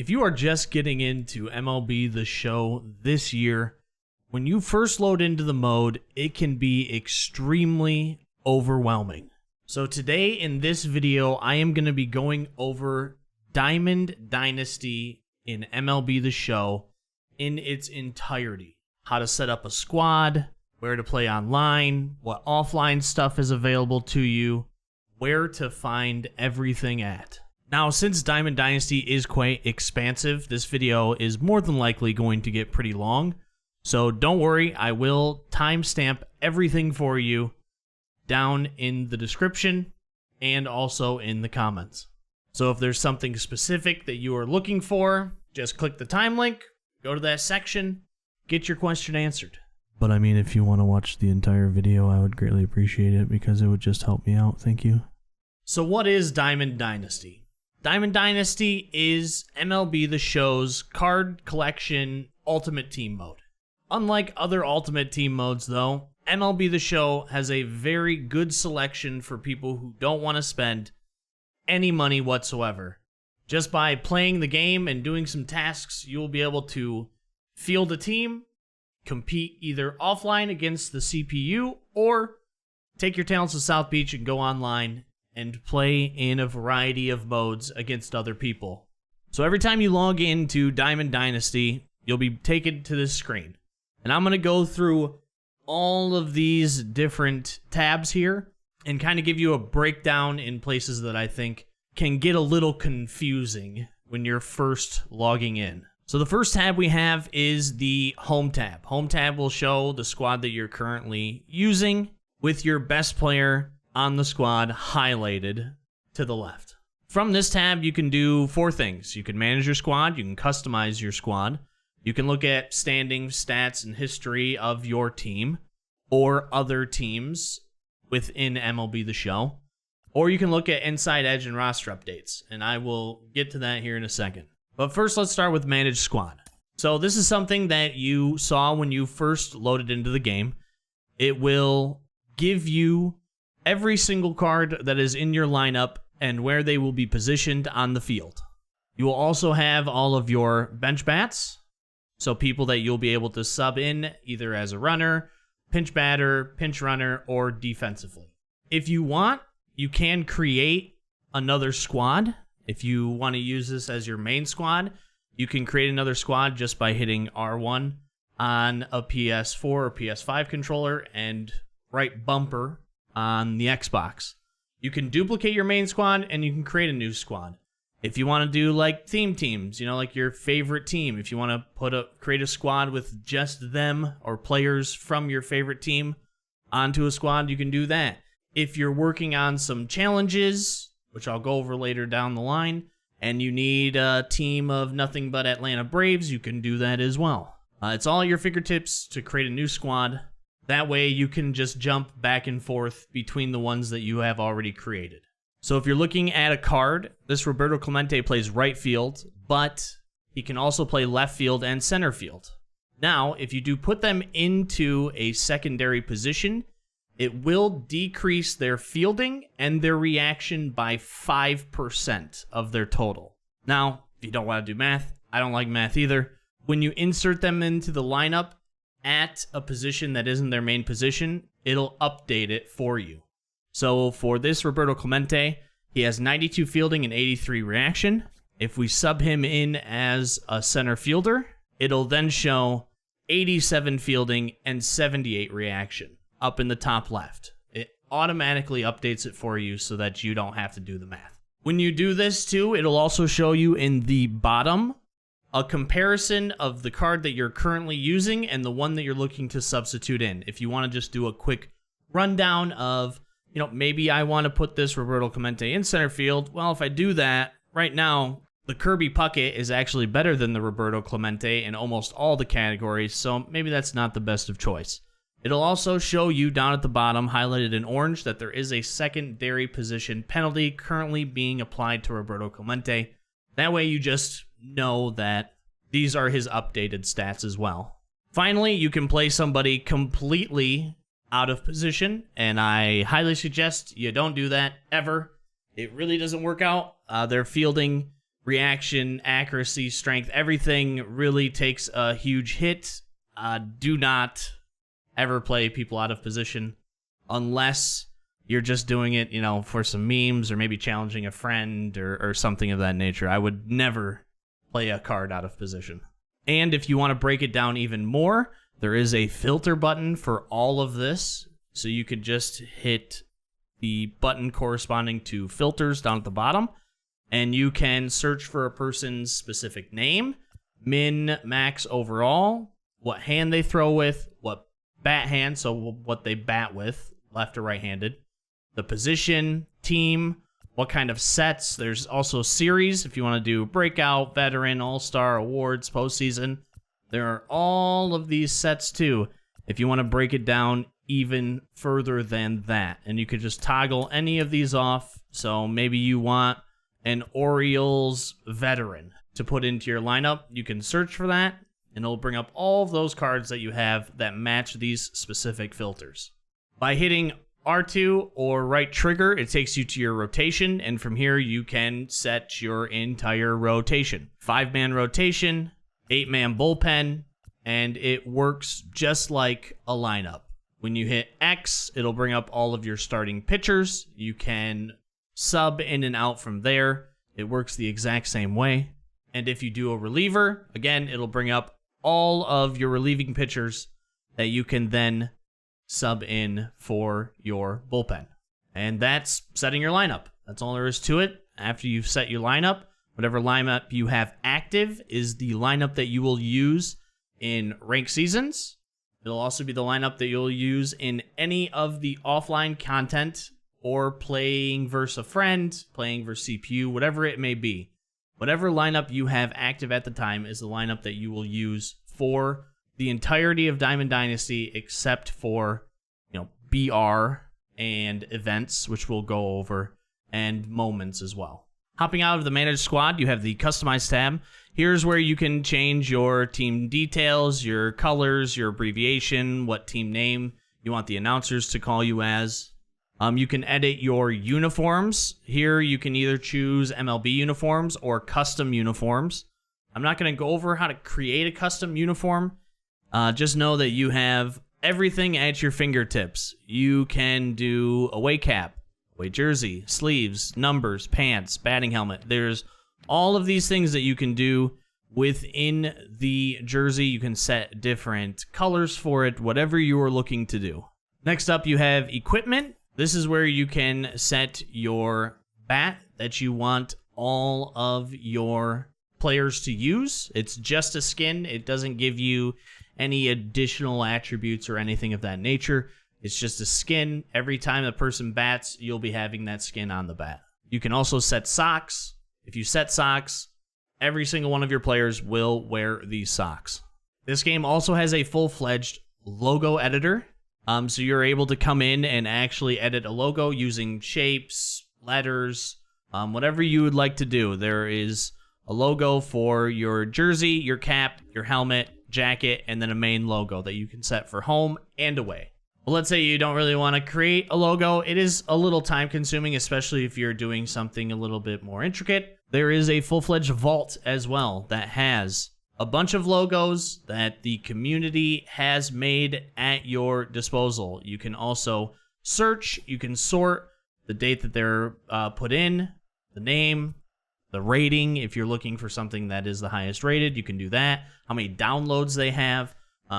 If you are just getting into MLB The Show this year, when you first load into the mode, it can be extremely overwhelming. So today in this video, I am going to be going over Diamond Dynasty in MLB The Show in its entirety. How to set up a squad, where to play online, what offline stuff is available to you, where to find everything at. Now, since Diamond Dynasty is quite expansive, this video is more than likely going to get pretty long. So don't worry, I will timestamp everything for you down in the description and also in the comments. So if there's something specific that you are looking for, just click the time link, go to that section, get your question answered. But I mean, if you want to watch the entire video, I would greatly appreciate it because it would just help me out. Thank you. So what is Diamond Dynasty? Diamond Dynasty is MLB The Show's card collection Ultimate Team mode. Unlike other Ultimate Team modes, though, MLB The Show has a very good selection for people who don't want to spend any money whatsoever. Just by playing the game and doing some tasks, you will be able to field a team, compete either offline against the CPU, or take your talents to South Beach and go online and play in a variety of modes against other people. So every time you log into Diamond Dynasty, you'll be taken to this screen. And I'm going to go through all of these different tabs here and kind of give you a breakdown in places that I think can get a little confusing when you're first logging in. So the first tab we have is the Home tab. Home tab will show the squad that you're currently using with your best player on the squad highlighted to the left. From this tab, you can do four things. You can manage your squad, you can customize your squad, you can look at standings, stats, and history of your team or other teams within MLB The Show, or you can look at Inside Edge and roster updates, and I will get to that here in a second. But first, let's start with Manage Squad. So this is something that you saw when you first loaded into the game. It will give you every single card that is in your lineup and where they will be positioned on the field. You will also have all of your bench bats, so people that you'll be able to sub in either as a runner, pinch batter, pinch runner, or defensively. If you want, you can create another squad. If you want to use this as your main squad, you can create another squad just by hitting R1 on a PS4 or PS5 controller and right bumper on the Xbox. You can duplicate your main squad and you can create a new squad. If you want to do like theme teams, like your favorite team, if you want to create a squad with just them or players from your favorite team onto a squad, you can do that. If you're working on some challenges, which I'll go over later down the line, and you need a team of nothing but Atlanta Braves, you can do that as well. It's all at your fingertips to create a new squad. That way you can just jump back and forth between the ones that you have already created. So if you're looking at a card, this Roberto Clemente plays right field, but he can also play left field and center field. Now, if you do put them into a secondary position, it will decrease their fielding and their reaction by 5% of their total. Now, if you don't want to do math, I don't like math either. When you insert them into the lineup at a position that isn't their main position, it'll update it for you. So for this Roberto Clemente, he has 92 fielding and 83 reaction. If we sub him in as a center fielder, it'll then show 87 fielding and 78 reaction up in the top left. It automatically updates it for you so that you don't have to do the math. When you do this too, it'll also show you in the bottom a comparison of the card that you're currently using and the one that you're looking to substitute in. If you want to just do a quick rundown of, maybe I want to put this Roberto Clemente in center field. Well, if I do that, right now, the Kirby Puckett is actually better than the Roberto Clemente in almost all the categories, so maybe that's not the best of choice. It'll also show you down at the bottom, highlighted in orange, that there is a secondary position penalty currently being applied to Roberto Clemente. That way you just know that these are his updated stats as well. Finally, you can play somebody completely out of position, and I highly suggest you don't do that ever. It really doesn't work out. Their fielding reaction, accuracy, strength, everything really takes a huge hit. Do not ever play people out of position unless you're just doing it, for some memes or maybe challenging a friend or something of that nature. I would never play a card out of position. And if you want to break it down even more, there is a filter button for all of this. So you could just hit the button corresponding to filters down at the bottom, and you can search for a person's specific name, min, max overall, what hand they throw with, what bat hand, so what they bat with, left or right-handed, the position, team, what kind of sets. There's also series if you want to do breakout, veteran, all-star, awards, postseason. There are all of these sets too if you want to break it down even further than that. And you could just toggle any of these off. So maybe you want an Orioles veteran to put into your lineup. You can search for that, and it'll bring up all of those cards that you have that match these specific filters. By hitting R2 or right trigger, it takes you to your rotation, and from here you can set your entire rotation. 5-man rotation, 8-man bullpen, and it works just like a lineup. When you hit X, it'll bring up all of your starting pitchers. You can sub in and out from there. It works the exact same way. And if you do a reliever, again, it'll bring up all of your relieving pitchers that you can then sub in for your bullpen. And that's setting your lineup. That's all there is to it. After you've set your lineup, whatever lineup you have active is the lineup that you will use in ranked seasons. It'll also be the lineup that you'll use in any of the offline content or playing versus a friend, playing versus CPU, whatever it may be. Whatever lineup you have active at the time is the lineup that you will use for the entirety of Diamond Dynasty, except for, BR and events, which we'll go over, and moments as well. Hopping out of the Manage Squad, you have the Customize tab. Here's where you can change your team details, your colors, your abbreviation, what team name you want the announcers to call you as. You can edit your uniforms. Here you can either choose MLB uniforms or custom uniforms. I'm not going to go over how to create a custom uniform. Just know that you have everything at your fingertips. You can do away cap, away jersey, sleeves, numbers, pants, batting helmet. There's all of these things that you can do within the jersey. You can set different colors for it, whatever you are looking to do. Next up, you have equipment. This is where you can set your bat that you want all of your players to use. It's just a skin. It doesn't give you any additional attributes or anything of that nature. It's just a skin. Every time the person bats, you'll be having that skin on the bat. You can also set socks. If you set socks, every single one of your players will wear these socks. This game also has a full-fledged logo editor. So you're able to come in and actually edit a logo using shapes, letters, whatever you would like to do. There is a logo for your jersey, your cap, your helmet, jacket, and then a main logo that you can set for home and away. Well, let's say you don't really want to create a logo. It is a little time consuming, especially if you're doing something a little bit more intricate. There is a full-fledged vault as well that has a bunch of logos that the community has made at your disposal. You can also search, you can sort the date that they're put in, the name, the rating. If you're looking for something that is the highest rated, you can do that. How many downloads they have.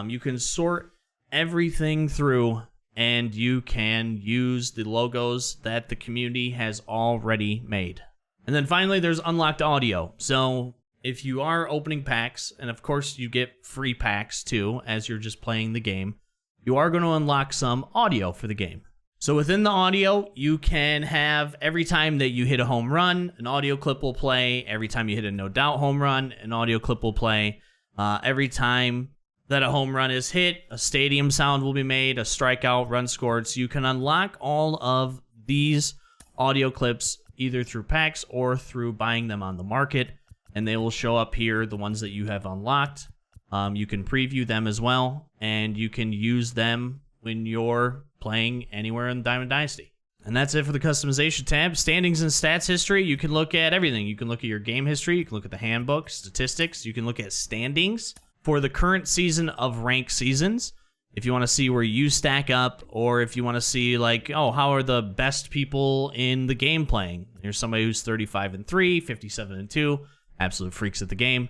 You can sort everything through, and you can use the logos that the community has already made. And then finally, there's unlocked audio. So if you are opening packs, and of course you get free packs too as you're just playing the game, you are going to unlock some audio for the game. So within the audio, you can have every time that you hit a home run, an audio clip will play. Every time you hit a no doubt home run, an audio clip will play. Every time that a home run is hit, a stadium sound will be made, a strikeout, run scored. So you can unlock all of these audio clips either through packs or through buying them on the market, and they will show up here, the ones that you have unlocked. You can preview them as well, and you can use them when you're playing anywhere in Diamond Dynasty. And that's it for the customization tab. Standings and stats history, you can look at everything. You can look at your game history, you can look at the handbook, statistics, you can look at standings for the current season of ranked seasons. If you want to see where you stack up, or if you want to see like, oh, how are the best people in the game playing? Here's somebody who's 35-3, 57-2, absolute freaks at the game.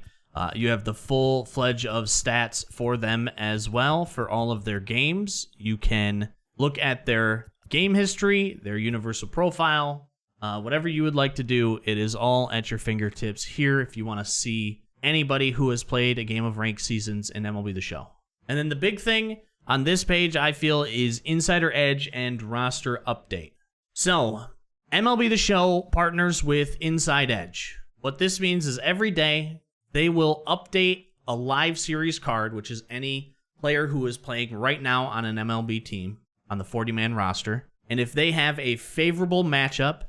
You have the full fledged of stats for them as well for all of their games. You can look at their game history, their universal profile, whatever you would like to do. It is all at your fingertips here if you want to see anybody who has played a game of ranked seasons in MLB The Show. And then the big thing on this page, I feel, is Insider Edge and Roster Update. So, MLB The Show partners with Inside Edge. What this means is every day they will update a live series card, which is any player who is playing right now on an MLB team on the 40-man roster. And if they have a favorable matchup,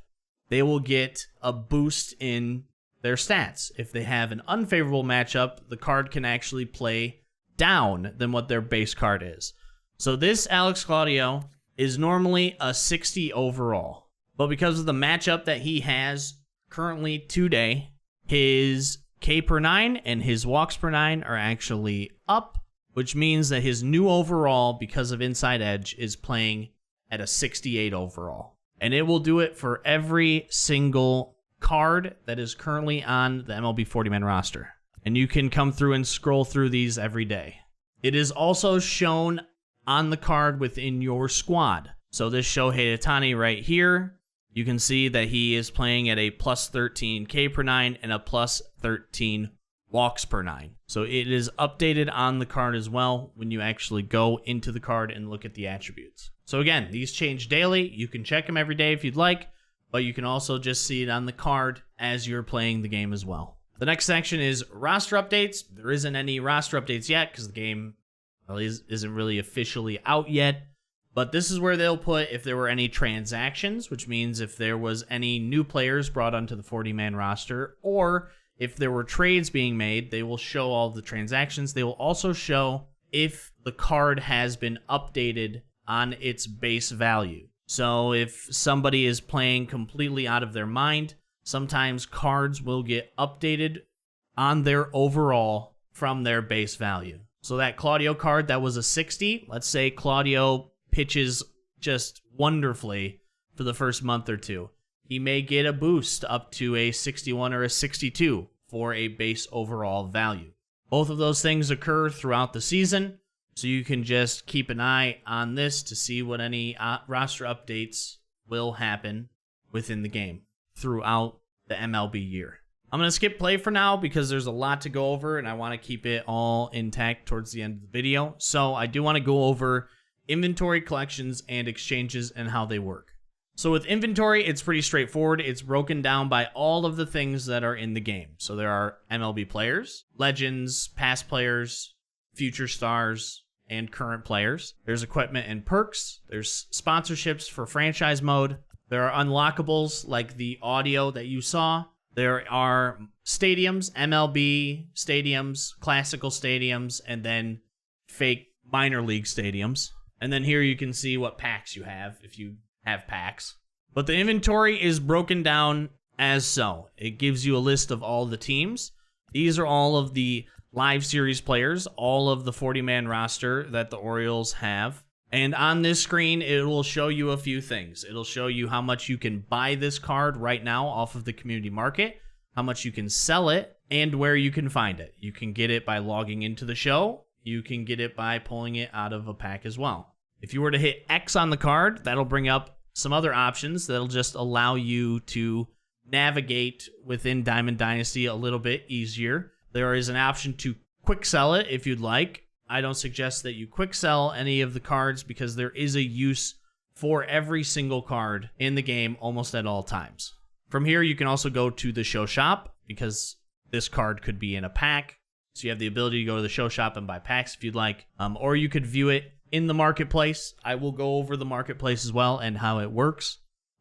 they will get a boost in their stats. If they have an unfavorable matchup, the card can actually play down than what their base card is. So this Alex Claudio is normally a 60 overall. But because of the matchup that he has currently today, his K per 9 and his walks per 9 are actually up, which means that his new overall, because of Inside Edge, is playing at a 68 overall. And it will do it for every single card that is currently on the MLB 40-man roster. And you can come through and scroll through these every day. It is also shown on the card within your squad. So this Shohei Ohtani right here, you can see that he is playing at a plus 13 K per 9 and a plus 13 walks per 9. So it is updated on the card as well when you actually go into the card and look at the attributes. So again, these change daily. You can check them every day if you'd like, but you can also just see it on the card as you're playing the game as well. The next section is roster updates. There isn't any roster updates yet because the game isn't really officially out yet. But this is where they'll put if there were any transactions, which means if there was any new players brought onto the 40-man roster, or if there were trades being made, they will show all the transactions. They will also show if the card has been updated on its base value. So if somebody is playing completely out of their mind, sometimes cards will get updated on their overall from their base value. So that Claudio card that was a 60, let's say Claudio pitches just wonderfully for the first month or two. He may get a boost up to a 61 or a 62 for a base overall value. Both of those things occur throughout the season, so you can just keep an eye on this to see what any roster updates will happen within the game throughout the MLB year. I'm going to skip play for now because there's a lot to go over and I want to keep it all intact towards the end of the video. So I do want to go over inventory, collections, and exchanges and how they work. So with inventory, it's pretty straightforward. It's broken down by all of the things that are in the game. So there are MLB players, legends, past players, future stars, and current players. There's equipment and perks. There's sponsorships for franchise mode. There are unlockables like the audio that you saw. There are stadiums, MLB stadiums, classical stadiums, and then fake minor league stadiums. And then here you can see what packs you have if you have packs. But the inventory is broken down as so. It gives you a list of all the teams. These are all of the live series players, all of the 40-man roster that the Orioles have. And on this screen, it will show you a few things. It'll show you how much you can buy this card right now off of the community market, how much you can sell it, and where you can find it. You can get it by logging into the show. You can get it by pulling it out of a pack as well. If you were to hit X on the card, that'll bring up some other options that'll just allow you to navigate within Diamond Dynasty a little bit easier. There is an option to quick sell it if you'd like. I don't suggest that you quick sell any of the cards because there is a use for every single card in the game almost at all times. From here, you can also go to the show shop because this card could be in a pack. So you have the ability to go to the show shop and buy packs if you'd like, or you could view it in the marketplace. I will go over the marketplace as well and how it works,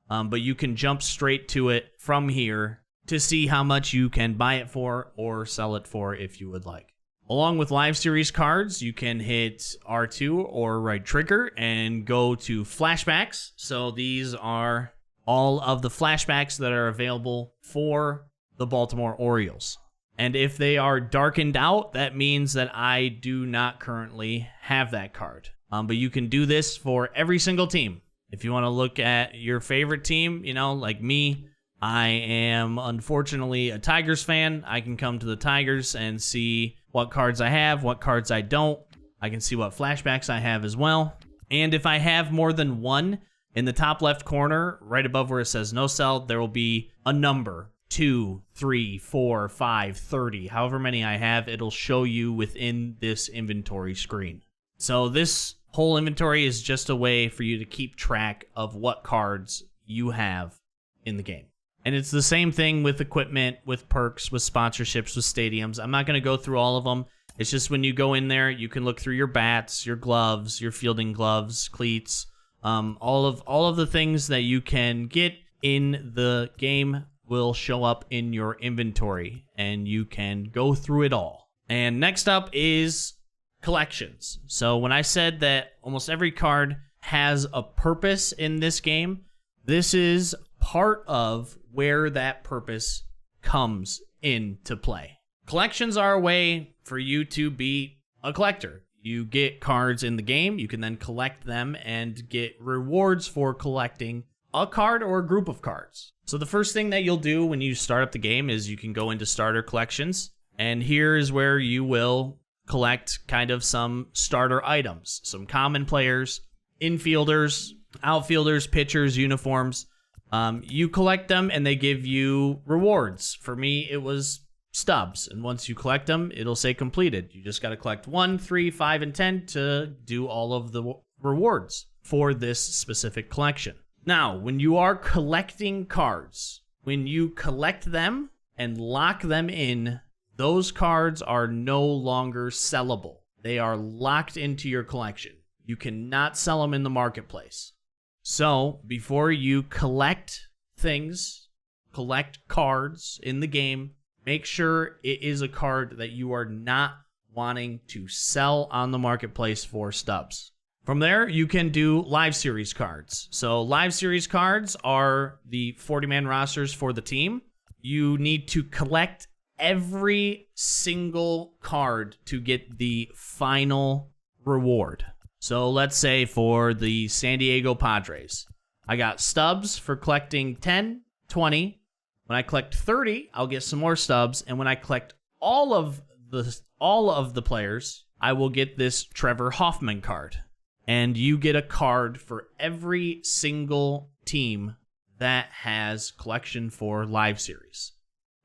but you can jump straight to it from here to see how much you can buy it for or sell it for if you would like. Along with live series cards, you can hit R2 or right trigger and go to flashbacks. So these are all of the flashbacks that are available for the Baltimore Orioles. And if they are darkened out, that means that I do not currently have that card. But you can do this for every single team. If you want to look at your favorite team, like me, I am unfortunately a Tigers fan. I can come to the Tigers and see what cards I have, what cards I don't. I can see what flashbacks I have as well. And if I have more than one, in the top left corner, right above where it says no sell, there will be a number. 2, 3, 4, 5, 30. However many I have, it'll show you within this inventory screen. So this whole inventory is just a way for you to keep track of what cards you have in the game. And it's the same thing with equipment, with perks, with sponsorships, with stadiums. I'm not going to go through all of them. It's just when you go in there, you can look through your bats, your gloves, your fielding gloves, cleats, all of the things that you can get in the game will show up in your inventory, and you can go through it all. And next up is collections. So when I said that almost every card has a purpose in this game, this is part of where that purpose comes into play. Collections are a way for you to be a collector. You get cards in the game, you can then collect them and get rewards for collecting a card or a group of cards. So the first thing that you'll do when you start up the game is you can go into starter collections, and here is where you will collect kind of some starter items, some common players, infielders, outfielders, pitchers, uniforms. You collect them and they give you rewards. For me, it was stubs, and once you collect them, it'll say completed. You just got to collect 1, 3, 5, and 10 to do all of the rewards for this specific collection. Now, when you are collecting cards, when you collect them and lock them in, those cards are no longer sellable. They are locked into your collection. You cannot sell them in the marketplace. So, before you collect things, collect cards in the game, make sure it is a card that you are not wanting to sell on the marketplace for stubs. From there, you can do live series cards. So live series cards are the 40-man rosters for the team. You need to collect every single card to get the final reward. So let's say for the San Diego Padres, I got stubs for collecting 10, 20. When I collect 30, I'll get some more stubs. And when I collect all of the players, I will get this Trevor Hoffman card. And you get a card for every single team that has collection for live series.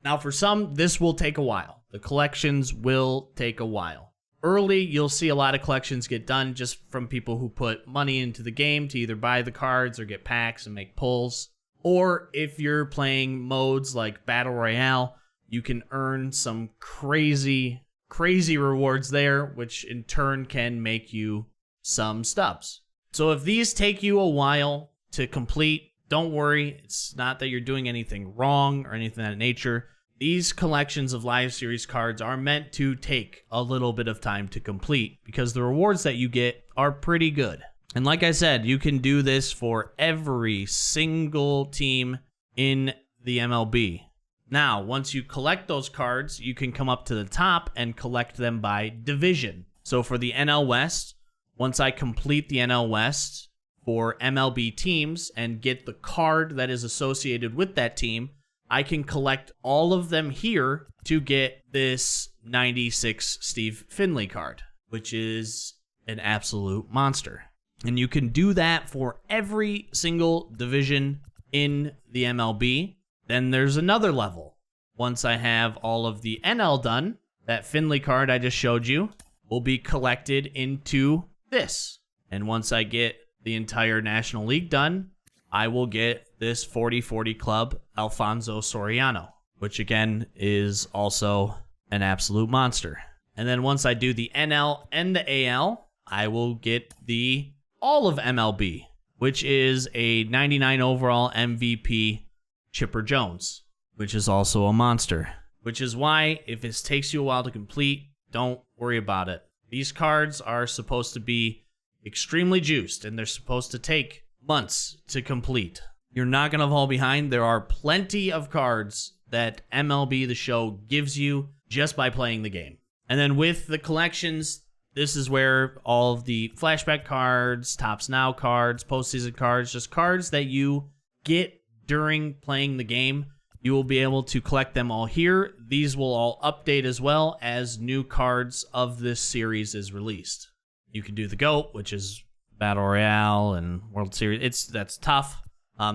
Now, for some, this will take a while. The collections will take a while. Early, you'll see a lot of collections get done just from people who put money into the game to either buy the cards or get packs and make pulls. Or if you're playing modes like Battle Royale, you can earn some crazy rewards there, which in turn can make you some stubs. So if these take you a while to complete, don't worry. It's not that you're doing anything wrong or anything of that nature. These collections of live series cards are meant to take a little bit of time to complete because the rewards that you get are pretty good. And like I said, you can do this for every single team in the MLB. Now, once you collect those cards, you can come up to the top and collect them by division. So for the NL West, once I complete the NL West for MLB teams and get the card that is associated with that team, I can collect all of them here to get this 96 Steve Finley card, which is an absolute monster. And you can do that for every single division in the MLB. Then there's another level. Once I have all of the NL done, that Finley card I just showed you will be collected into this. And once I get the entire National League done, I will get this 40-40 club Alfonso Soriano, which again is also an absolute monster. And then once I do the NL and the AL, I will get the all of MLB, which is a 99 overall MVP Chipper Jones, which is also a monster. Which is why if it takes you a while to complete, don't worry about it. These cards are supposed to be extremely juiced, and they're supposed to take months to complete. You're not going to fall behind. There are plenty of cards that MLB The Show gives you just by playing the game. And then with the collections, this is where all of the flashback cards, Tops Now cards, postseason cards, just cards that you get during playing the game, you will be able to collect them all here. These will all update as well as new cards of this series is released. You can do the GOAT, which is Battle Royale and World Series. That's tough.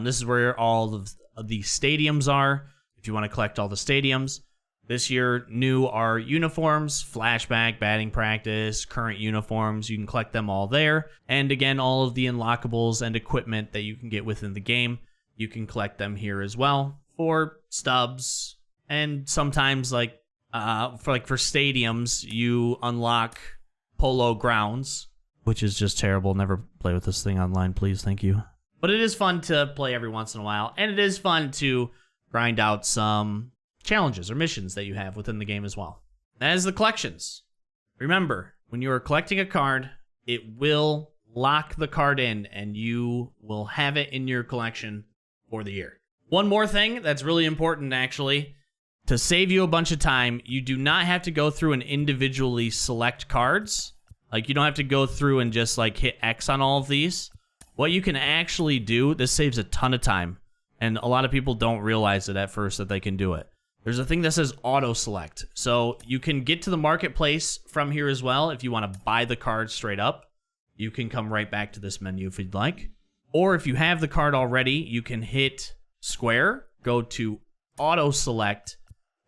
This is where all of the stadiums are, if you want to collect all the stadiums. This year, new are uniforms, flashback, batting practice, current uniforms. You can collect them all there. And again, all of the unlockables and equipment that you can get within the game, you can collect them here as well for stubs. And sometimes, like for stadiums, you unlock Polo Grounds, which is just terrible. Never play with this thing online, please. Thank you. But it is fun to play every once in a while, and it is fun to grind out some challenges or missions that you have within the game as well. That is the collections. Remember, when you are collecting a card, it will lock the card in, and you will have it in your collection for the year. One more thing that's really important, actually, to save you a bunch of time, you do not have to go through and individually select cards. Like, you don't have to go through and just, like, hit X on all of these. What you can actually do, this saves a ton of time, and a lot of people don't realize it at first that they can do it. There's a thing that says auto select. So you can get to the marketplace from here as well. If you want to buy the card straight up, you can come right back to this menu if you'd like. Or if you have the card already, you can hit square, go to auto select,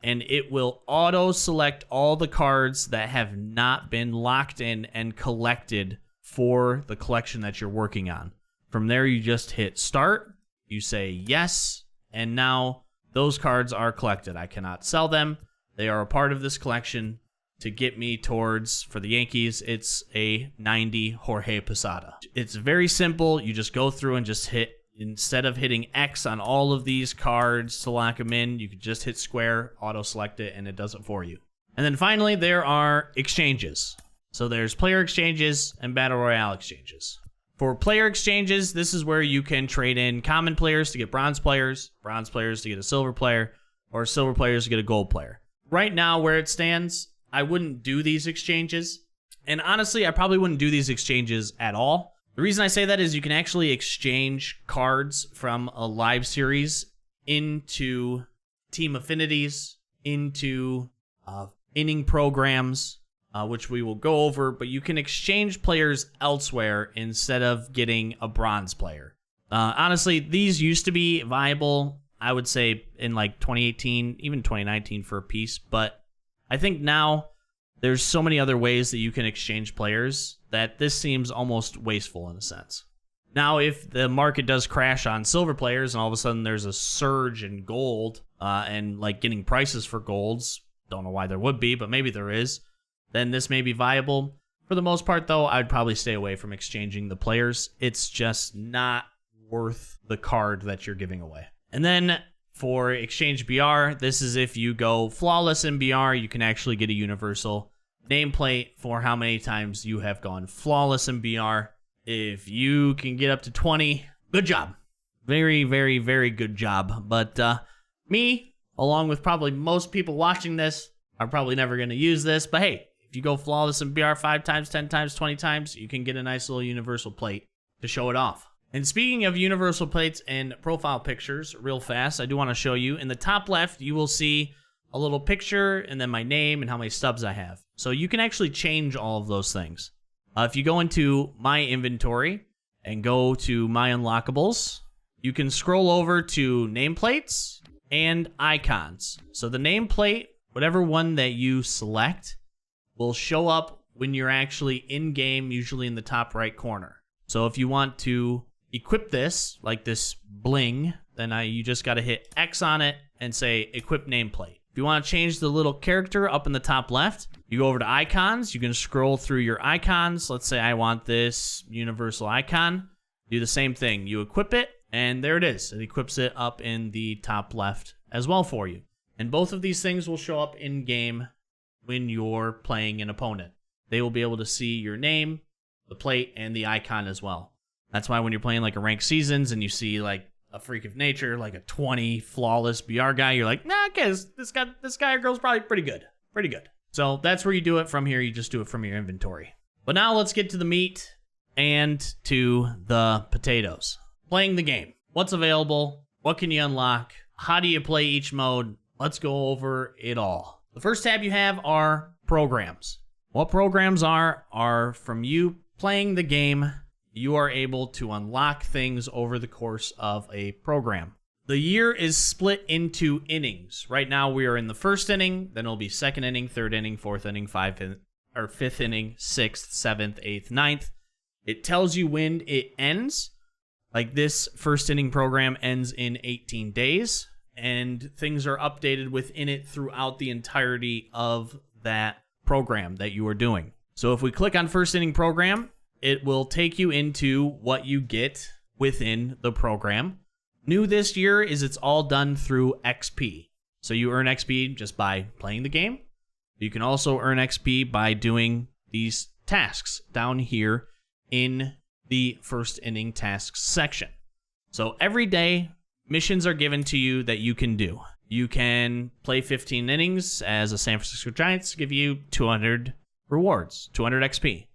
and it will auto select all the cards that have not been locked in and collected for the collection that you're working on. From there, you just hit start, you say yes, and now those cards are collected. I cannot sell them. They are a part of this collection to get me towards, for the Yankees, it's a 90 Jorge Posada. It's very simple. You just go through and just hit, instead of hitting X on all of these cards to lock them in, you can just hit square, auto select it, and it does it for you. And then finally, there are exchanges. So there's player exchanges and Battle Royale exchanges. For player exchanges, this is where you can trade in common players to get bronze players to get a silver player, or silver players to get a gold player. Right now, where it stands, I wouldn't do these exchanges. And honestly, I probably wouldn't do these exchanges at all. The reason I say that is you can actually exchange cards from a live series into team affinities, into inning programs, which we will go over, but you can exchange players elsewhere instead of getting a bronze player. Honestly, these used to be viable, I would say, in like 2018, even 2019 for a piece, but I think now there's so many other ways that you can exchange players that this seems almost wasteful in a sense. Now, if the market does crash on silver players and all of a sudden there's a surge in gold and like getting prices for golds, don't know why there would be, but maybe there is, then this may be viable. For the most part, though, I'd probably stay away from exchanging the players. It's just not worth the card that you're giving away. And then for Exchange BR, this is if you go flawless in BR, you can actually get a universal nameplate for how many times you have gone flawless in BR. If you can get up to 20, good job. Very, very, very good job. But me, along with probably most people watching this, are probably never going to use this. But hey, if you go flawless in BR 5 times, 10 times, 20 times, you can get a nice little universal plate to show it off. And speaking of universal plates and profile pictures, real fast, I do want to show you. In the top left, you will see a little picture and then my name and how many stubs I have. So you can actually change all of those things. If you go into my inventory and go to my unlockables, you can scroll over to nameplates and icons. So the nameplate, whatever one that you select, will show up when you're actually in game, usually in the top right corner. So if you want to equip this, like this bling, then you just got to hit X on it and say equip nameplate. If you want to change the little character up in the top left, you go over to icons. You can scroll through your icons. Let's say I want this universal icon. Do the same thing. You equip it, and there it is. It equips it up in the top left as well for you. And both of these things will show up in game when you're playing an opponent. They will be able to see your name, the plate, and the icon as well. That's why when you're playing like a ranked seasons and you see like a freak of nature, like a 20 flawless BR guy, you're like, nah, okay, this guy or girl's probably pretty good. Pretty good. So that's where you do it from here. You just do it from your inventory. But now let's get to the meat and to the potatoes. Playing the game. What's available? What can you unlock? How do you play each mode? Let's go over it all. The first tab you have are programs. What programs are from you playing the game, you are able to unlock things over the course of a program. The year is split into innings. Right now we are in the first inning, then it'll be second inning, third inning, fourth inning, fifth inning, sixth, seventh, eighth, ninth. It tells you when it ends. Like this first inning program ends in 18 days, and things are updated within it throughout the entirety of that program that you are doing. So if we click on first inning program, it will take you into what you get within the program. New this year is it's all done through XP. So you earn XP just by playing the game. You can also earn XP by doing these tasks down here in the first inning tasks section. So every day, missions are given to you that you can do. You can play 15 innings as a San Francisco Giants, give you 200 rewards, 200 XP.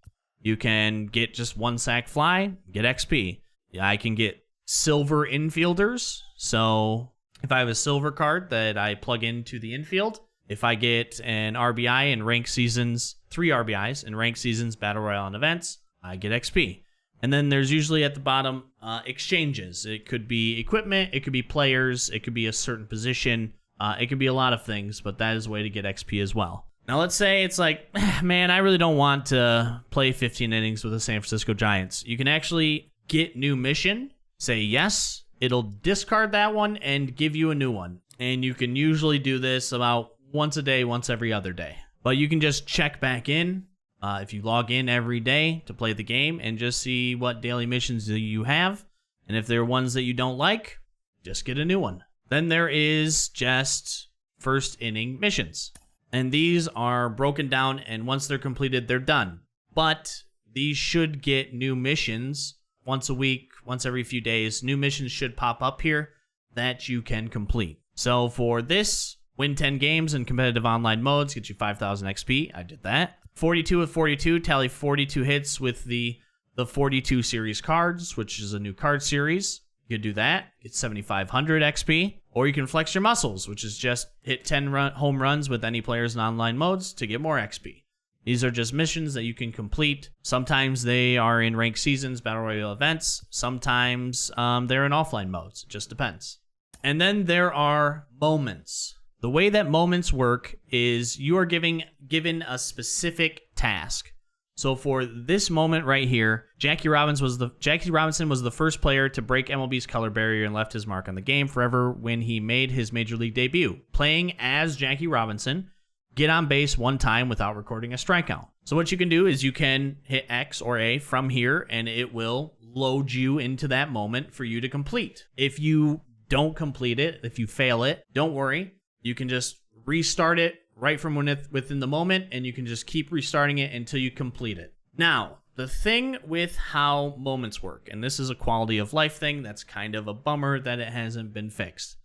You can get just one sack fly, get XP. I can get silver infielders. So if I have a silver card that I plug into the infield, if I get an RBI in ranked seasons, 3 RBIs in ranked seasons, battle royale, and events, I get XP. And then there's usually at the bottom exchanges. It could be equipment, it could be players, it could be a certain position, it could be a lot of things, but that is a way to get XP as well. Now let's say it's like, man, I really don't want to play 15 innings with the San Francisco Giants. You can actually get new mission, say yes, it'll discard that one and give you a new one. And you can usually do this about once a day, once every other day. But you can just check back in. If you log in every day to play the game and just see what daily missions you have, and if there are ones that you don't like, just get a new one. Then there is just first inning missions. And these are broken down, and once they're completed, they're done. But these should get new missions once a week, once every few days. New missions should pop up here that you can complete. So for this, win 10 games in competitive online modes, get you 5,000 XP. I did that. 42 with 42, tally 42 hits with the 42 series cards, which is a new card series. You could do that, get 7,500 XP. Or you can flex your muscles, which is just hit 10 home runs with any players in online modes to get more XP. These are just missions that you can complete. Sometimes they are in ranked seasons, battle royale events. Sometimes they're in offline modes. It just depends. And then there are moments. The way that moments work is you are given a specific task. So for this moment right here, Jackie Robinson was the first player to break MLB's color barrier and left his mark on the game forever when he made his major league debut. Playing as Jackie Robinson, get on base one time without recording a strikeout. So what you can do is you can hit X or A from here, and it will load you into that moment for you to complete. If you don't complete it, if you fail it, don't worry. You can just restart it right from within the moment, and you can just keep restarting it until you complete it. Now, the thing with how moments work, and this is a quality of life thing that's kind of a bummer that it hasn't been fixed.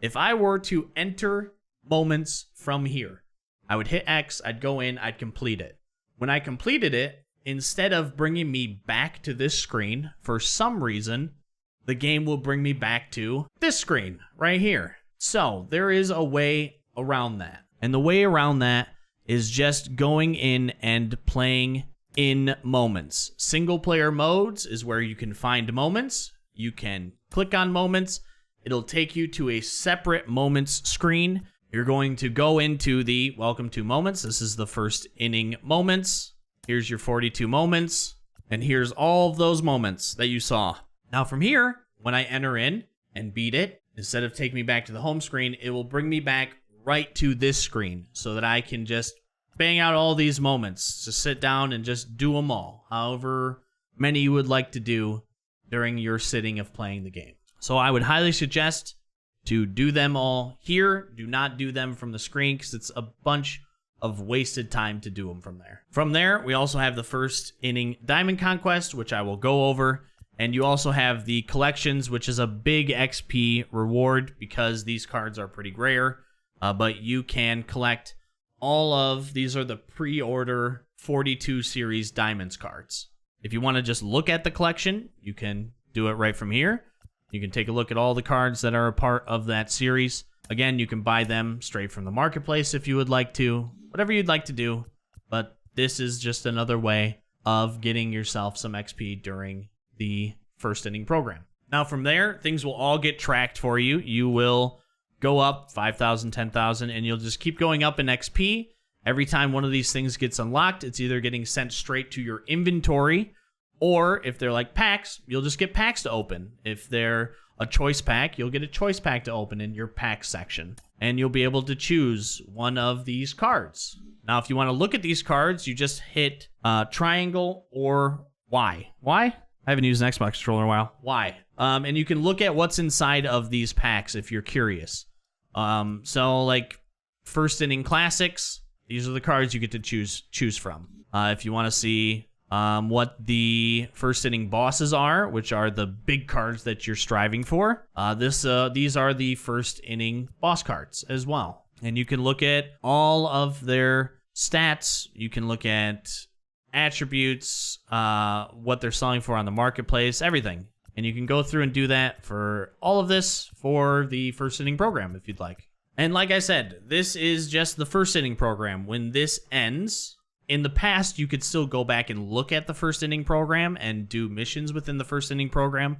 If I were to enter moments from here, I would hit X, I'd go in, I'd complete it. When I completed it, instead of bringing me back to this screen, for some reason, the game will bring me back to this screen right here. So there is a way around that. And the way around that is just going in and playing in moments. Single player modes is where you can find moments. You can click on moments. It'll take you to a separate moments screen. You're going to go into the welcome to moments. This is the first inning moments. Here's your 42 moments. And here's all of those moments that you saw. Now from here, when I enter in and beat it, instead of taking me back to the home screen, it will bring me back right to this screen so that I can just bang out all these moments. Just sit down and just do them all, however many you would like to do during your sitting of playing the game. So I would highly suggest to do them all here. Do not do them from the screen because it's a bunch of wasted time to do them from there. From there, we also have the first inning Diamond Conquest, which I will go over. And you also have the collections, which is a big XP reward because these cards are pretty rare. But you can collect all of, these are the pre-order 42 series Diamonds cards. If you want to just look at the collection, you can do it right from here. You can take a look at all the cards that are a part of that series. Again, you can buy them straight from the marketplace if you would like to. Whatever you'd like to do. But this is just another way of getting yourself some XP during the first inning program. Now from there, things will all get tracked for you. You will go up 5,000, 10,000, and you'll just keep going up in XP. Every time one of these things gets unlocked, it's either getting sent straight to your inventory, or if they're like packs, you'll just get packs to open. If they're a choice pack, you'll get a choice pack to open in your pack section, and you'll be able to choose one of these cards. Now, if you want to look at these cards, you just hit triangle or Y. Y? I haven't used an Xbox controller in a while. Y. And you can look at what's inside of these packs if you're curious. So, like, first inning classics, these are the cards you get to choose from. If you want to see what the first inning bosses are, which are the big cards that you're striving for, these are the first inning boss cards as well. And you can look at all of their stats. You can look at attributes, what they're selling for on the marketplace, everything. And you can go through and do that for all of this for the first inning program if you'd like. And like I said, this is just the first inning program. When this ends, in the past, you could still go back and look at the first inning program and do missions within the first inning program.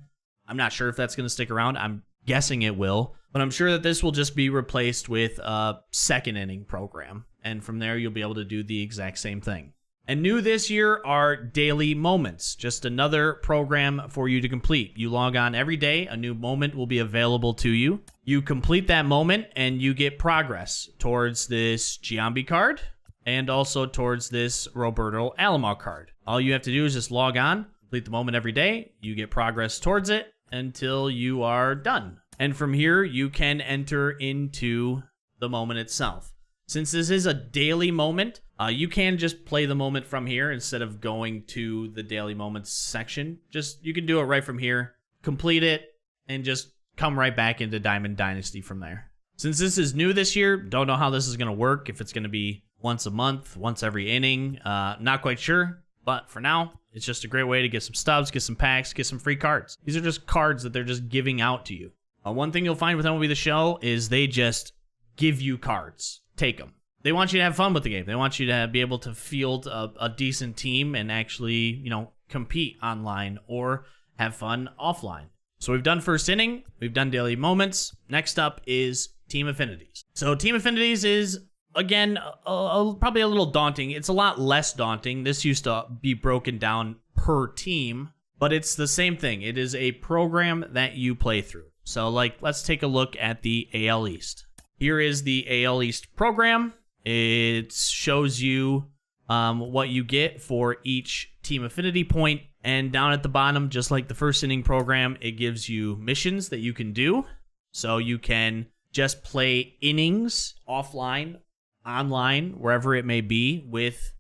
I'm not sure if that's going to stick around. I'm guessing it will. But I'm sure that this will just be replaced with a second inning program. And from there, you'll be able to do the exact same thing. And new this year are daily moments, just another program for you to complete. You log on every day, a new moment will be available to you. You complete that moment and you get progress towards this Giambi card and also towards this Roberto Alomar card. All you have to do is just log on, complete the moment every day, you get progress towards it until you are done. And from here, you can enter into the moment itself. Since this is a daily moment, you can just play the moment from here instead of going to the daily moments section. You can do it right from here, complete it, and just come right back into Diamond Dynasty from there. Since this is new this year, don't know how this is going to work, if it's going to be once a month, once every inning, not quite sure. But for now, it's just a great way to get some stubs, get some packs, get some free cards. These are just cards that they're just giving out to you. One thing you'll find with MLB The Show is they just give you cards. Take them. They want you to have fun with the game. They want you to be able to field a decent team and actually, compete online or have fun offline. So we've done first inning. We've done daily moments. Next up is Team Affinities. So Team Affinities is, again, probably a little daunting. It's a lot less daunting. This used to be broken down per team, but it's the same thing. It is a program that you play through. So, let's take a look at the AL East. Here is the AL East program. It shows you what you get for each team affinity point. And down at the bottom, just like the first inning program, it gives you missions that you can do. So you can just play innings offline, online, wherever it may be, with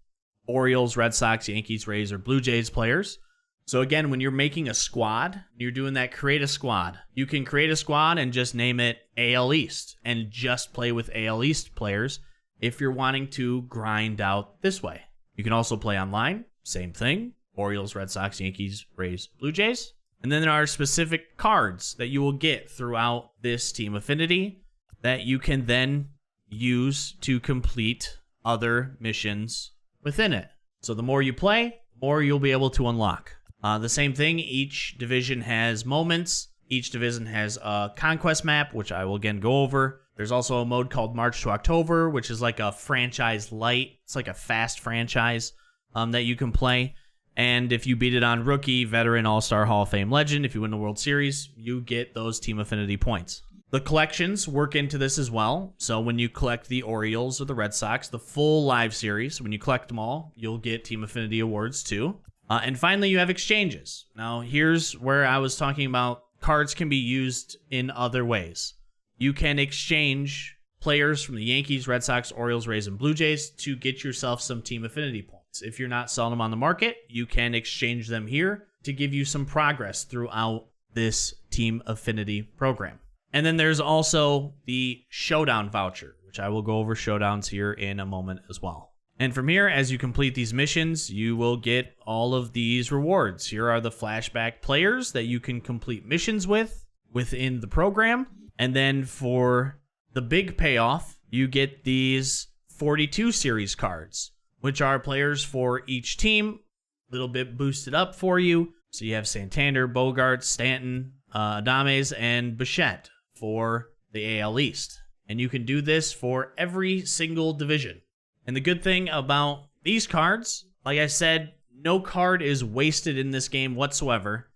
Orioles, Red Sox, Yankees, Rays, or Blue Jays players. So again, when you're making a squad, you're doing that create a squad. You can create a squad and just name it AL East and just play with AL East players if you're wanting to grind out this way. You can also play online, same thing. Orioles, Red Sox, Yankees, Rays, Blue Jays. And then there are specific cards that you will get throughout this team affinity that you can then use to complete other missions within it. So the more you play, the more you'll be able to unlock. The same thing, each division has moments. Each division has a Conquest map, which I will again go over. There's also a mode called March to October, which is like a franchise light. It's like a fast franchise that you can play. And if you beat it on Rookie, Veteran, All-Star, Hall of Fame, Legend, if you win the World Series, you get those Team Affinity points. The collections work into this as well. So when you collect the Orioles or the Red Sox, the full live series, when you collect them all, you'll get Team Affinity awards too. And finally, you have exchanges. Now, here's where I was talking about cards can be used in other ways. You can exchange players from the Yankees, Red Sox, Orioles, Rays, and Blue Jays to get yourself some team affinity points. If you're not selling them on the market, you can exchange them here to give you some progress throughout this team affinity program. And then there's also the Showdown voucher, which I will go over Showdowns here in a moment as well. And from here, as you complete these missions, you will get all of these rewards. Here are the flashback players that you can complete missions with within the program. And then for the big payoff, you get these 42 series cards, which are players for each team, a little bit boosted up for you. So you have Santander, Bogarts, Stanton, Adames, and Bichette for the AL East. And you can do this for every single division. And the good thing about these cards, like I said, no card is wasted in this game whatsoever.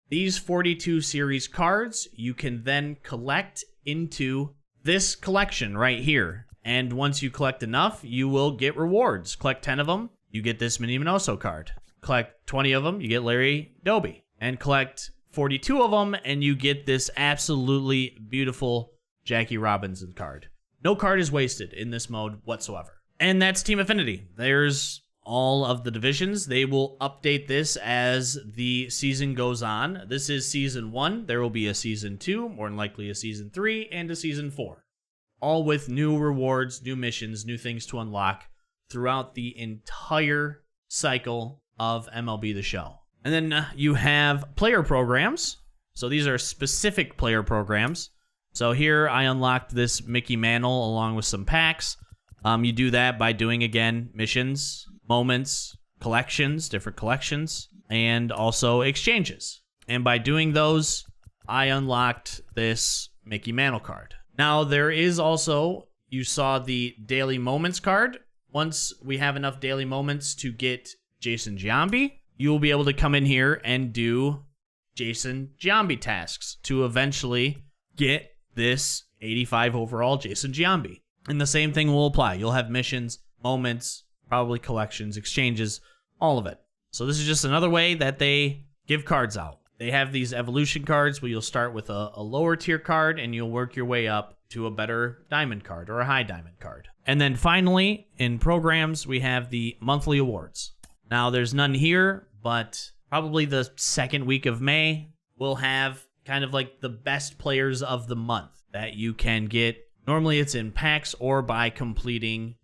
These 42 series cards, you can then collect into this collection right here. And once you collect enough, you will get rewards. Collect 10 of them, you get this Minnie Minoso card. Collect 20 of them, you get Larry Doby. And collect 42 of them, and you get this absolutely beautiful Jackie Robinson card. No card is wasted in this mode whatsoever. And that's Team Affinity. There's all of the divisions. They will update this as the season goes on. This is Season 1. There will be a Season 2, more than likely a Season 3, and a Season 4. All with new rewards, new missions, new things to unlock throughout the entire cycle of MLB The Show. And then you have player programs. So these are specific player programs. So here I unlocked this Mickey Mantle along with some packs. You do that by doing, again, missions, moments, collections, different collections, and also exchanges. And by doing those, I unlocked this Mickey Mantle card. Now, there is also, you saw the Daily Moments card. Once we have enough Daily Moments to get Jason Giambi, you will be able to come in here and do Jason Giambi tasks to eventually get this 85 overall Jason Giambi. And the same thing will apply. You'll have missions, moments, probably collections, exchanges, all of it. So this is just another way that they give cards out. They have these evolution cards where you'll start with a lower tier card and you'll work your way up to a better diamond card or a high diamond card. And then finally, in programs, we have the monthly awards. Now, there's none here, but probably the second week of May, we'll have kind of like the best players of the month that you can get. Normally it's in packs or by completing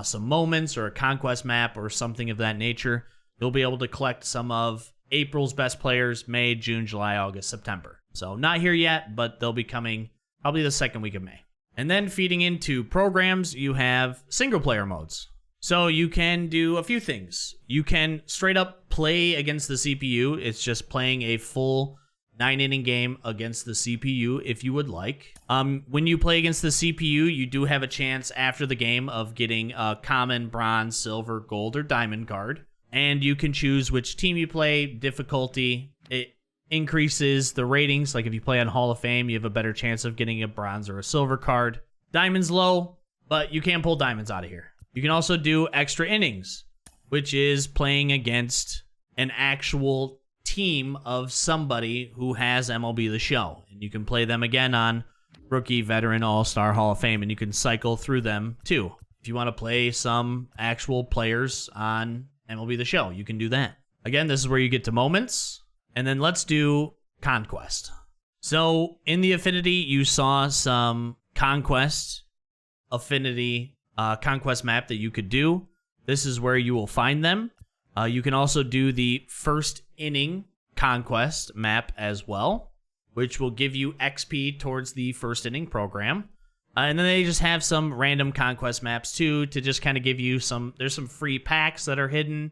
some moments or a conquest map or something of that nature. You'll be able to collect some of April's best players, May, June, July, August, September. So not here yet, but they'll be coming probably the second week of May. And then feeding into programs, you have single player modes. So you can do a few things. You can straight up play against the CPU. It's just playing a full 9-inning game against the CPU if you would like. When you play against the CPU, you do have a chance after the game of getting a common, bronze, silver, gold, or diamond card. And you can choose which team you play, difficulty. It increases the ratings. Like if you play on Hall of Fame, you have a better chance of getting a bronze or a silver card. Diamond's low, but you can pull diamonds out of here. You can also do extra innings, which is playing against an actual team of somebody who has MLB The Show. And you can play them again on Rookie, Veteran, All-Star, Hall of Fame, and you can cycle through them too. If you want to play some actual players on MLB The Show, you can do that. Again, this is where you get to moments. And then let's do Conquest. So in the Affinity, you saw some Conquest Affinity Conquest map that you could do. This is where you will find them. You can also do the first inning Conquest map as well, which will give you XP towards the first inning program. And then they just have some random Conquest maps too to just kind of give you there's some free packs that are hidden.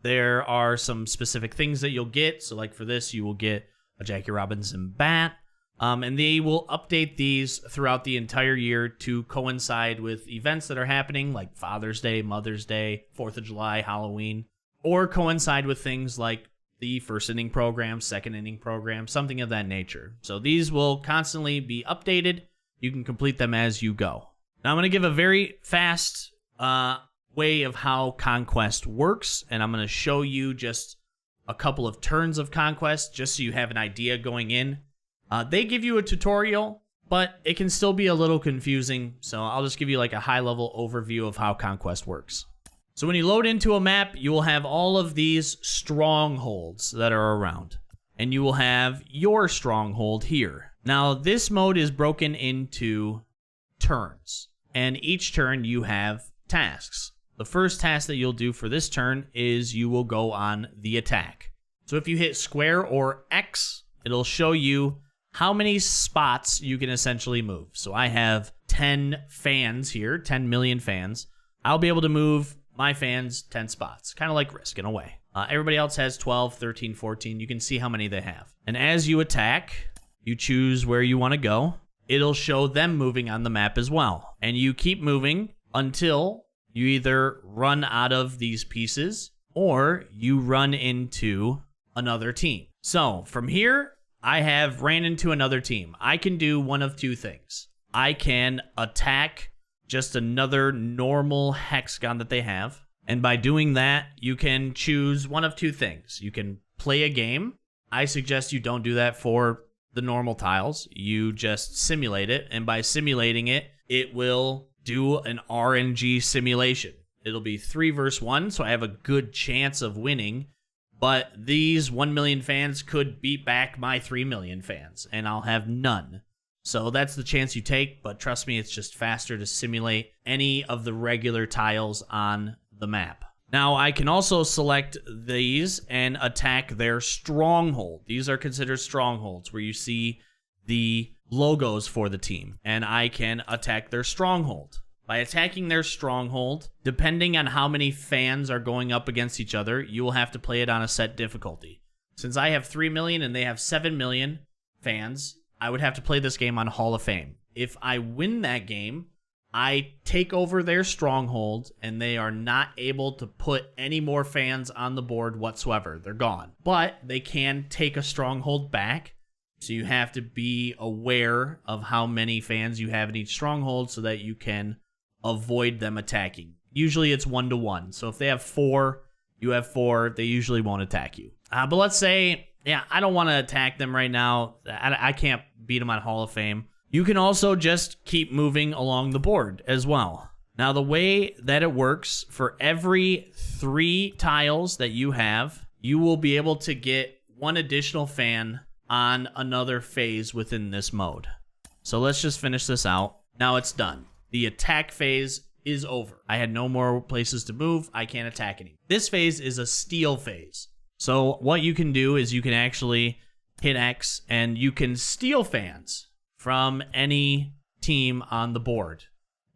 There are some specific things that you'll get. So like for this, you will get a Jackie Robinson bat. And they will update these throughout the entire year to coincide with events that are happening like Father's Day, Mother's Day, 4th of July, Halloween, or coincide with things like the first inning program, second inning program, something of that nature. So these will constantly be updated. You can complete them as you go. Now I'm going to give a very fast way of how Conquest works, and I'm going to show you just a couple of turns of Conquest just so you have an idea going in. They give you a tutorial but it can still be a little confusing, so I'll just give you like a high-level overview of how Conquest works. So when you load into a map, you will have all of these strongholds that are around, and you will have your stronghold here. Now, this mode is broken into turns, and each turn you have tasks. The first task that you'll do for this turn is you will go on the attack. So if you hit square or X, it'll show you how many spots you can essentially move. So I have 10 fans here, 10 million fans. I'll be able to move my fans 10 spots, kind of like Risk in a way. Everybody else has 12, 13, 14. You can see how many they have. And as you attack, you choose where you want to go. It'll show them moving on the map as well. And you keep moving until you either run out of these pieces or you run into another team. So from here, I have ran into another team. I can do one of two things. I can attack just another normal hexagon that they have. And by doing that, you can choose one of two things. You can play a game. I suggest you don't do that for the normal tiles. You just simulate it. And by simulating it, it will do an RNG simulation. It'll be 3 versus 1, so I have a good chance of winning. But these 1 million fans could beat back my 3 million fans, and I'll have none. So that's the chance you take, but trust me, it's just faster to simulate any of the regular tiles on the map. Now, I can also select these and attack their stronghold. These are considered strongholds, where you see the logos for the team, and I can attack their stronghold. By attacking their stronghold, depending on how many fans are going up against each other, you will have to play it on a set difficulty. Since I have 3 million and they have 7 million fans, I would have to play this game on Hall of Fame. If I win that game, I take over their stronghold and they are not able to put any more fans on the board whatsoever. They're gone. But they can take a stronghold back. So you have to be aware of how many fans you have in each stronghold so that you can avoid them attacking. Usually it's 1-to-1. So if they have 4, you have 4, they usually won't attack you. But let's say, I don't want to attack them right now. I can't beat them on Hall of Fame. You can also just keep moving along the board as well. Now, the way that it works, for every 3 tiles that you have, you will be able to get 1 additional fan on another phase within this mode. So let's just finish this out. Now it's done. The attack phase is over. I had no more places to move. I can't attack any. This phase is a steal phase. So what you can do is you can actually hit X and you can steal fans from any team on the board.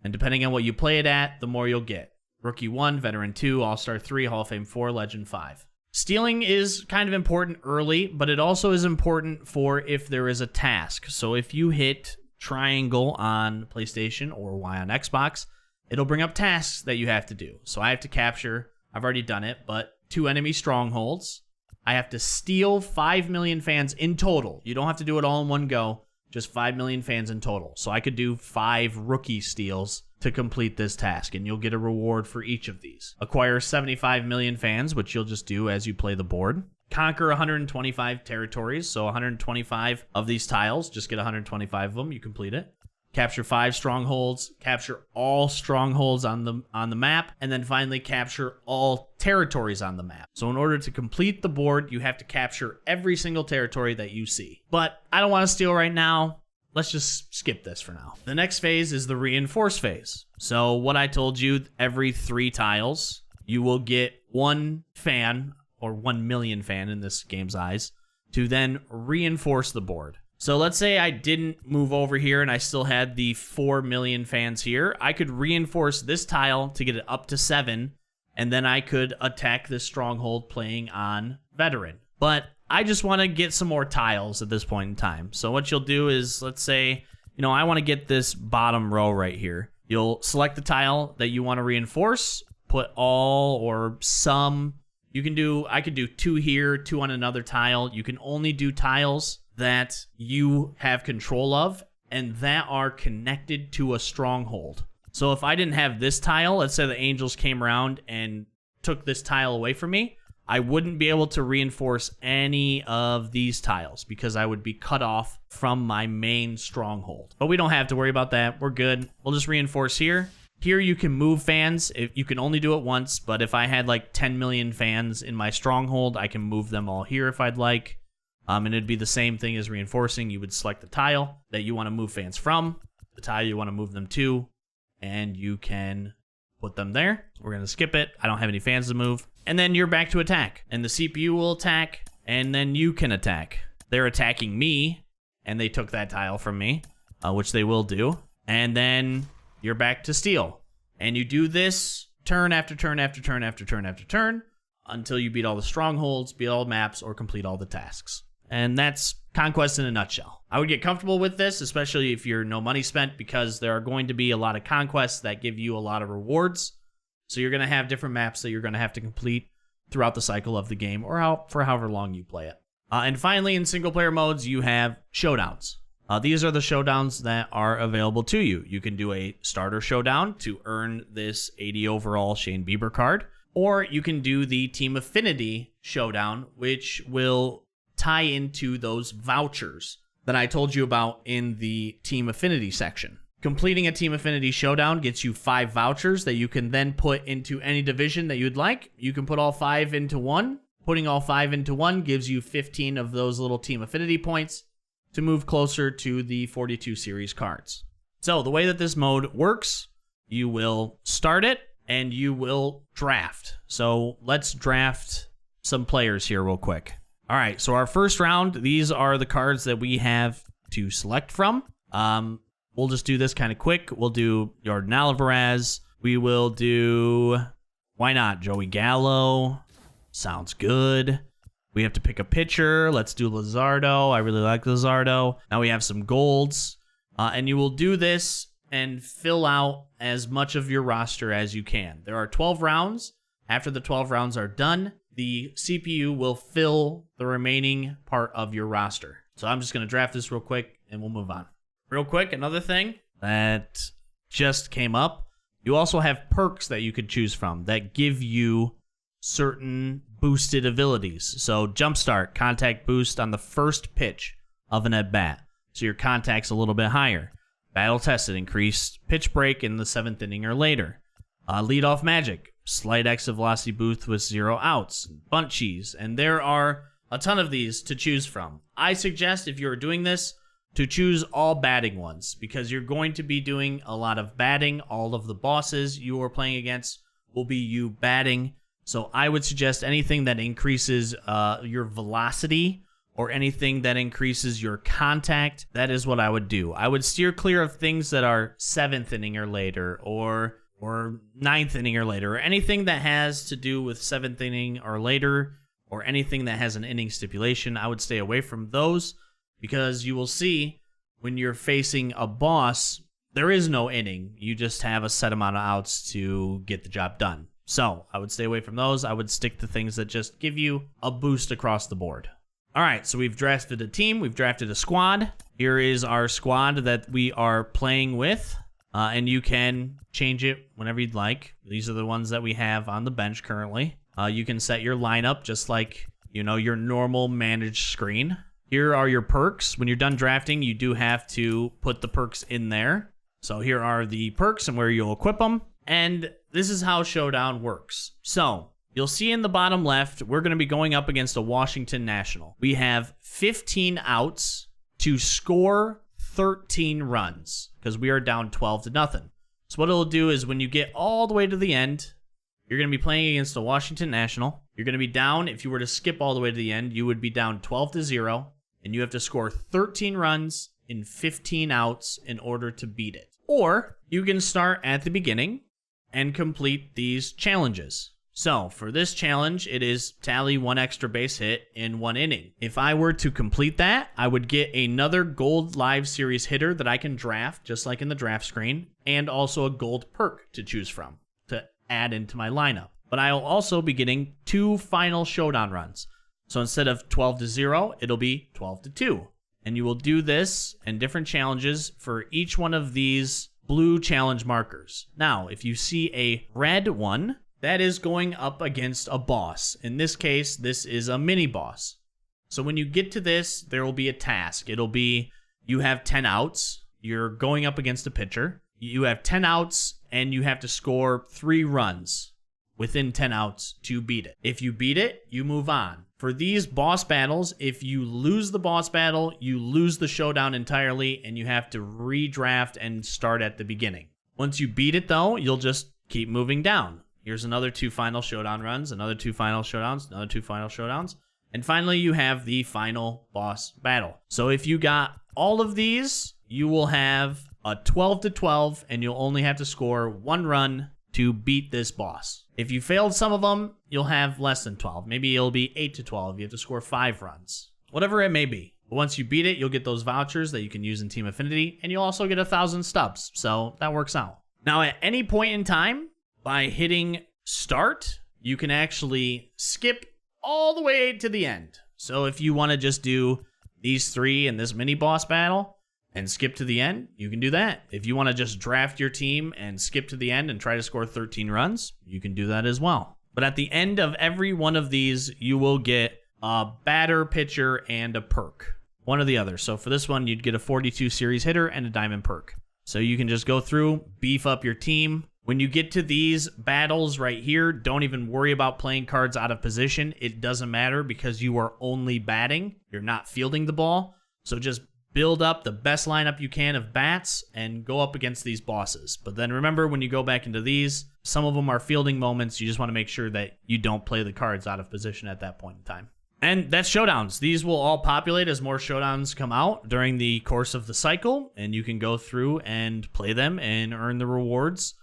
And depending on what you play it at, the more you'll get. Rookie 1, Veteran 2, All-Star 3, Hall of Fame 4, Legend 5. Stealing is kind of important early, but it also is important for if there is a task. So if you hit triangle on PlayStation or Y on Xbox, it'll bring up tasks that you have to do. So I have to capture, I've already done it, but 2 enemy strongholds. I have to steal 5 million fans in total. You don't have to do it all in one go, just 5 million fans in total. So I could do 5 rookie steals to complete this task, and you'll get a reward for each of these. Acquire 75 million fans, which you'll just do as you play the board. Conquer 125 territories, so 125 of these tiles, just get 125 of them, you complete it. Capture 5 strongholds, capture all strongholds on the map, and then finally capture all territories on the map. So in order to complete the board, you have to capture every single territory that you see. But I don't want to steal right now. Let's just skip this for now. The next phase is the reinforce phase. So what I told you, every 3 tiles, you will get 1 fan, or 1 million fan in this game's eyes, to then reinforce the board. So let's say I didn't move over here and I still had the 4 million fans here. I could reinforce this tile to get it up to 7, and then I could attack this stronghold playing on Veteran. But I just want to get some more tiles at this point in time. So what you'll do is, let's say, I want to get this bottom row right here. You'll select the tile that you want to reinforce, put all or some. I could do 2 here, 2 on another tile. You can only do tiles that you have control of and that are connected to a stronghold. So if I didn't have this tile, let's say the Angels came around and took this tile away from me, I wouldn't be able to reinforce any of these tiles because I would be cut off from my main stronghold. But we don't have to worry about that. We're good. We'll just reinforce here. Here you can move fans. You can only do it once, but if I had like 10 million fans in my stronghold, I can move them all here if I'd like. And it'd be the same thing as reinforcing. You would select the tile that you want to move fans from, the tile you want to move them to, and you can put them there. We're going to skip it. I don't have any fans to move. And then you're back to attack. And the CPU will attack, and then you can attack. They're attacking me, and they took that tile from me, which they will do. And then you're back to steal. And you do this turn after turn after turn after turn after turn until you beat all the strongholds, beat all the maps, or complete all the tasks. And that's Conquest in a nutshell. I would get comfortable with this, especially if you're no money spent, because there are going to be a lot of conquests that give you a lot of rewards. So you're going to have different maps that you're going to have to complete throughout the cycle of the game, or for however long you play it. And finally, in single player modes, you have showdowns. These are the showdowns that are available to you. You can do a starter showdown to earn this 80 overall Shane Bieber card, or you can do the Team Affinity showdown, which will tie into those vouchers that I told you about in the Team Affinity section. Completing a Team Affinity showdown gets you 5 vouchers that you can then put into any division that you'd like. You can put all 5 into one. Putting all 5 into one gives you 15 of those little Team Affinity points to move closer to the 42 series cards. So the way that this mode works, you will start it and you will draft. So let's draft some players here real quick. All right, so our first round, these are the cards that we have to select from. We'll just do this kind of quick. We'll do Jordan Alvarez. We will do, why not, Joey Gallo. Sounds good. We have to pick a pitcher. Let's do Luzardo. I really like Luzardo. Now we have some golds. And you will do this and fill out as much of your roster as you can. There are 12 rounds. After the 12 rounds are done, the CPU will fill the remaining part of your roster. So I'm just going to draft this real quick and we'll move on. Real quick, another thing that just came up. You also have perks that you could choose from that give you certain boosted abilities. So Jumpstart, contact boost on the first pitch of an at-bat. So your contact's a little bit higher. Battle tested, increased pitch break in the 7th inning or later. Leadoff magic, slight exit velocity boost with 0 outs. Bunt cheese, and there are a ton of these to choose from. I suggest if you're doing this, to choose all batting ones, because you're going to be doing a lot of batting. All of the bosses you are playing against will be you batting. So I would suggest anything that increases your velocity or anything that increases your contact. That is what I would do. I would steer clear of things that are 7th inning or later, or 9th inning or later, or anything that has to do with 7th inning or later, or anything that has an inning stipulation. I would stay away from those, because you will see when you're facing a boss, there is no inning. You just have a set amount of outs to get the job done. So I would stay away from those. I would stick to things that just give you a boost across the board. All right, so we've drafted a team. We've drafted a squad. Here is our squad that we are playing with, and you can change it whenever you'd like. These are the ones that we have on the bench currently. You can set your lineup just like, your normal managed screen. Here are your perks. When you're done drafting, you do have to put the perks in there. So here are the perks and where you'll equip them. And this is how Showdown works. So you'll see in the bottom left, we're going to be going up against a Washington National. We have 15 outs to score 13 runs because we are down 12-0. So what it'll do is when you get all the way to the end, you're going to be playing against a Washington National. You're going to be down. If you were to skip all the way to the end, you would be down 12-0. And you have to score 13 runs in 15 outs in order to beat it. Or you can start at the beginning and complete these challenges. So for this challenge, it is tally 1 extra base hit in 1 inning. If I were to complete that, I would get another gold live series hitter that I can draft, just like in the draft screen, and also a gold perk to choose from to add into my lineup. But I'll also be getting 2 final showdown runs. So instead of 12-0, it'll be 12-2. And you will do this and different challenges for each one of these blue challenge markers. Now, if you see a red one, that is going up against a boss. In this case, this is a mini boss. So when you get to this, there will be a task. It'll be, you have 10 outs. You're going up against a pitcher. You have 10 outs, and you have to score 3 runs within 10 outs to beat it. If you beat it, you move on. For these boss battles, if you lose the boss battle, you lose the showdown entirely, and you have to redraft and start at the beginning. Once you beat it, though, you'll just keep moving down. Here's another 2 final showdown runs, another 2 final showdowns, another 2 final showdowns. And finally, you have the final boss battle. So if you got all of these, you will have a 12-12, and you'll only have to score 1 run to beat this boss. If you failed some of them, you'll have less than 12. Maybe it'll be 8-12. You have to score 5 runs. Whatever it may be. But once you beat it, you'll get those vouchers that you can use in Team Affinity, and you'll also get 1,000 stubs. So that works out. Now, at any point in time, by hitting start, you can actually skip all the way to the end. So if you want to just do these 3 in this mini boss battle and skip to the end, you can do that. If you want to just draft your team and skip to the end and try to score 13 runs, you can do that as well. But at the end of every one of these, you will get a batter, pitcher, and a perk. One or the other. So for this one, you'd get a 42 series hitter and a diamond perk. So you can just go through, beef up your team. When you get to these battles right here, don't even worry about playing cards out of position. It doesn't matter because you are only batting. You're not fielding the ball. So just build up the best lineup you can of bats and go up against these bosses. But then remember, when you go back into these, some of them are fielding moments. You just want to make sure that you don't play the cards out of position at that point in time. And that's showdowns. These will all populate as more showdowns come out during the course of the cycle, and you can go through and play them and earn the rewards.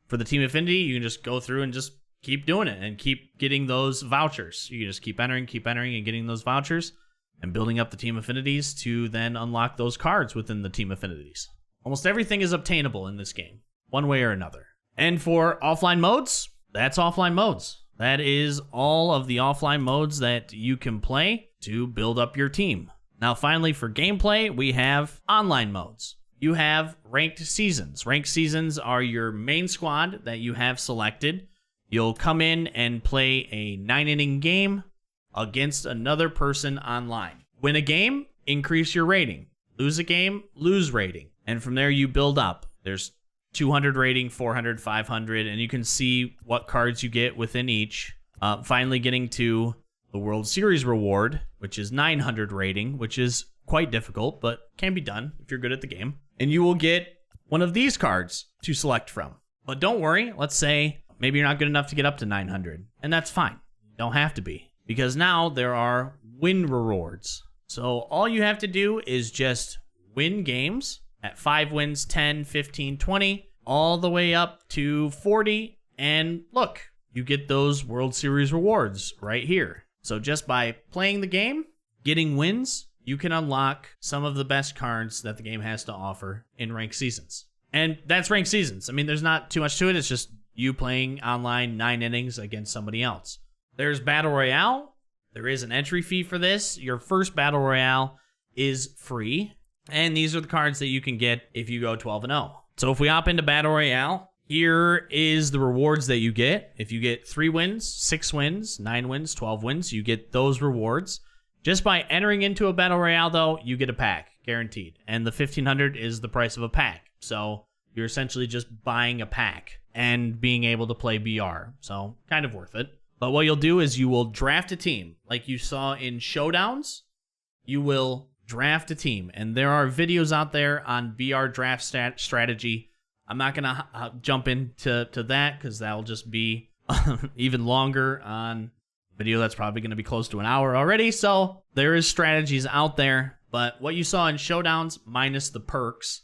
For the Team Affinity, you can just go through and just keep doing it and keep getting those vouchers. You can just keep entering and getting those vouchers and building up the Team Affinities to then unlock those cards within the Team Affinities. Almost everything is obtainable in this game, one way or another. And for offline modes, that's offline modes. That is all of the offline modes that you can play to build up your team. Now, finally, for gameplay, we have online modes. You have ranked seasons. Ranked seasons are your main squad that you have selected. You'll come in and play a 9-inning game against another person online. Win a game, increase your rating. Lose a game, lose rating. And from there, you build up. There's 200 rating, 400, 500, and you can see what cards you get within each. Finally getting to the World Series reward, which is 900 rating, which is quite difficult, but can be done if you're good at the game. And you will get one of these cards to select from. But don't worry, let's say maybe you're not good enough to get up to 900, and that's fine. You don't have to be, because now there are win rewards. So all you have to do is just win games at 5 wins, 10, 15, 20, all the way up to 40, and look, you get those World Series rewards right here. So just by playing the game, getting wins, you can unlock some of the best cards that the game has to offer in ranked seasons. And that's ranked seasons. I mean, there's not too much to it. It's just you playing online 9 innings against somebody else. There's Battle Royale. There is an entry fee for this. Your first Battle Royale is free. And these are the cards that you can get if you go 12-0. So if we hop into Battle Royale, here is the rewards that you get. If you get 3 wins, 6 wins, 9 wins, 12 wins, you get those rewards. Just by entering into a Battle Royale, though, you get a pack, guaranteed. And the 1,500 is the price of a pack. So you're essentially just buying a pack and being able to play BR. So kind of worth it. But what you'll do is you will draft a team. Like you saw in Showdowns, you will draft a team. And there are videos out there on BR draft strategy. I'm not going to jump into that because that'll just be even longer on video that's probably going to be close to an hour already. So there is strategies out there. But what you saw in Showdowns, minus the perks,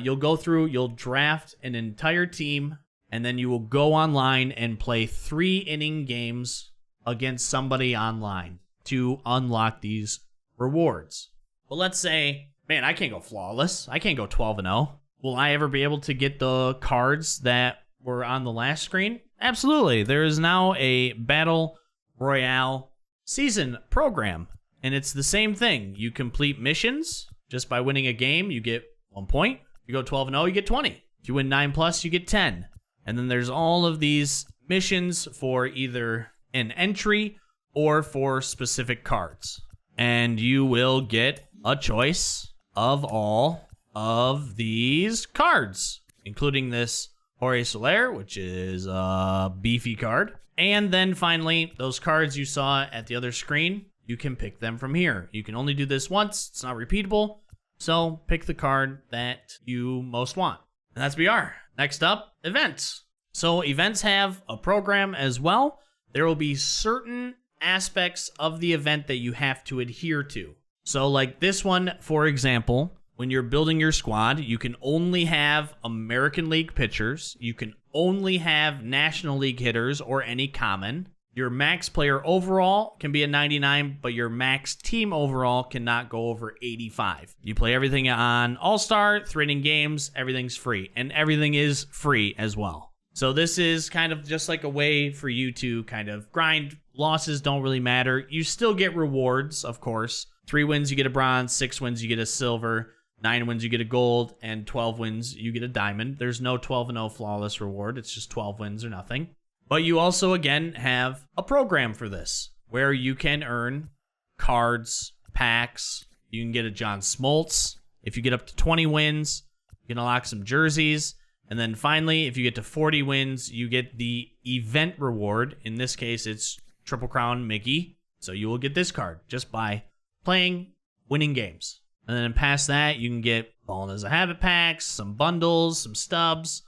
you'll go through, you'll draft an entire team, and then you will go online and play 3-inning games against somebody online to unlock these rewards. Well, let's say, man, I can't go flawless. I can't go 12-0. Will I ever be able to get the cards that were on the last screen? Absolutely. There is now a Battle Royale season program, and it's the same thing. You complete missions just by winning a game, you get 1 point. If you go 12-0, you get 20. If you win 9+, you get 10. And then there's all of these missions for either an entry or for specific cards. And you will get a choice of all of these cards, including this Horae Solaire, which is a beefy card. And then finally, those cards you saw at the other screen, you can pick them from here. You can only do this once. It's not repeatable. So pick the card that you most want. And that's BR. Next up, events. So events have a program as well. There will be certain aspects of the event that you have to adhere to. So like this one, for example, when you're building your squad, you can only have American League pitchers. You can only have National League hitters or any common. Your max player overall can be a 99, but your max team overall cannot go over 85. You play everything on All-Star, 3-inning games, everything's free. And everything is free as well. So this is kind of just like a way for you to kind of grind. Losses don't really matter. You still get rewards, of course. 3 wins, you get a bronze. 6 wins, you get a silver. 9 wins, you get a gold. And 12 wins, you get a diamond. There's no 12-0 flawless reward. It's just 12 wins or nothing. But you also, again, have a program for this where you can earn cards, packs. You can get a John Smoltz. If you get up to 20 wins, you can unlock some jerseys. And then finally, if you get to 40 wins, you get the event reward. In this case, it's Triple Crown Mickey. So you will get this card just by playing winning games. And then past that, you can get Ballin' as a Habit packs, some bundles, some stubs.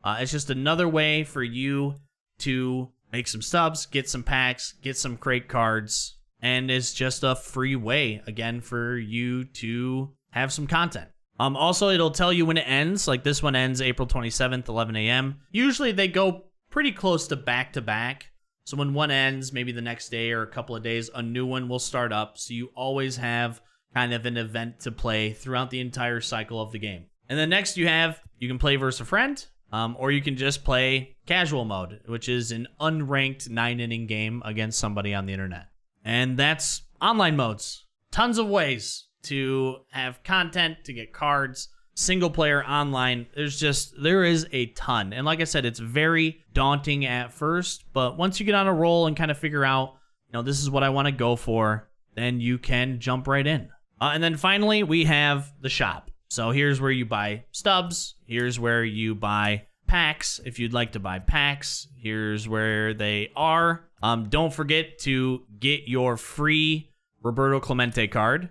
It's just another way for you to make some stubs, get some packs, get some crate cards, and it's just a free way, again, for you to have some content. Also, it'll tell you when it ends. Like this one ends April 27th, 11 a.m. Usually they go pretty close to back. So when one ends, maybe the next day or a couple of days, a new one will start up. So you always have kind of an event to play throughout the entire cycle of the game. And then next you can play versus a friend. Or you can just play casual mode, which is an unranked 9-inning game against somebody on the internet. And that's online modes. Tons of ways to have content, to get cards, single player online. There is a ton. And like I said, it's very daunting at first, but once you get on a roll and kind of figure out, this is what I want to go for, then you can jump right in. And then finally, we have the shop. So here's where you buy stubs. Here's where you buy packs. If you'd like to buy packs, here's where they are. Don't forget to get your free Roberto Clemente card.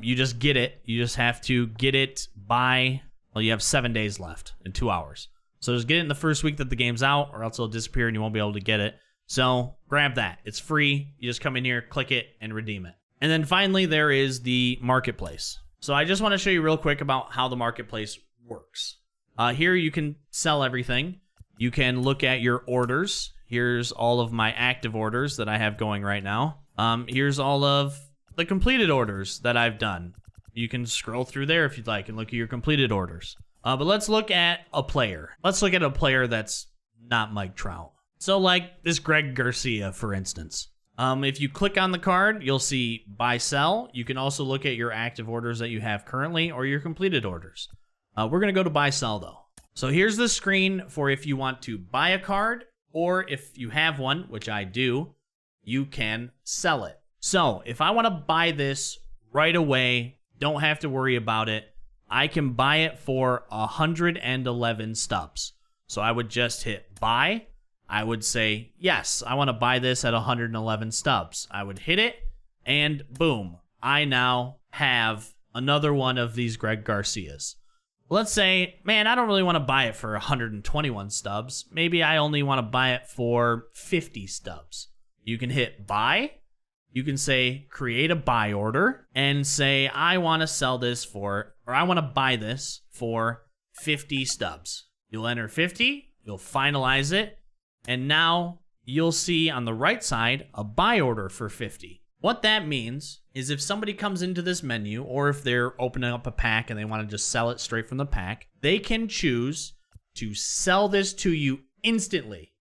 You just get it. You just have to get it by, you have 7 days left in 2 hours. So just get it in the first week that the game's out, or else it'll disappear and you won't be able to get it. So grab that. It's free. You just come in here, click it, and redeem it. And then finally, there is the marketplace. So I just want to show you real quick about how the marketplace works. Here you can sell everything. You can look at your orders. Here's all of my active orders that I have going right now. Here's all of the completed orders that I've done. You can scroll through there if you'd like and look at your completed orders. But let's look at a player. Let's look at a player that's not Mike Trout. So like this Greg Garcia, for instance. If you click on the card, you'll see buy, sell. You can also look at your active orders that you have currently or your completed orders. We're going to go to buy, sell though. So here's the screen for if you want to buy a card, or if you have one, which I do, you can sell it. So if I want to buy this right away, don't have to worry about it. I can buy it for 111 stubs. So I would just hit buy. I would say, yes, I want to buy this at 111 stubs. I would hit it, and boom, I now have another one of these Greg Garcias. Let's say, man, I don't really want to buy it for 121 stubs. Maybe I only want to buy it for 50 stubs. You can hit buy. You can say create a buy order and say, I want to sell this for, or I want to buy this for 50 stubs. You'll enter 50, you'll finalize it, and now you'll see on the right side a buy order for 50. What that means is if somebody comes into this menu, or if they're opening up a pack and they want to just sell it straight from the pack, they can choose to sell this to you instantly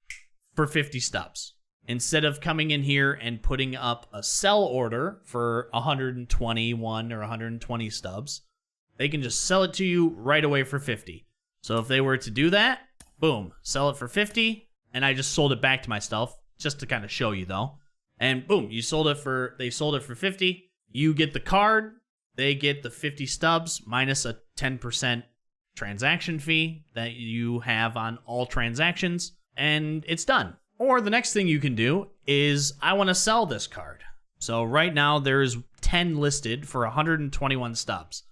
for 50 stubs. Instead of coming in here and putting up a sell order for 121 or 120 stubs, they can just sell it to you right away for 50. So if they were to do that, boom, sell it for 50, and I just sold it back to myself just to kind of show you though. And boom, they sold it for 50. You get the card, they get the 50 stubs minus a 10% transaction fee that you have on all transactions, and it's done. Or the next thing you can do is, I want to sell this card. So right now there's 10 listed for 121 stubs.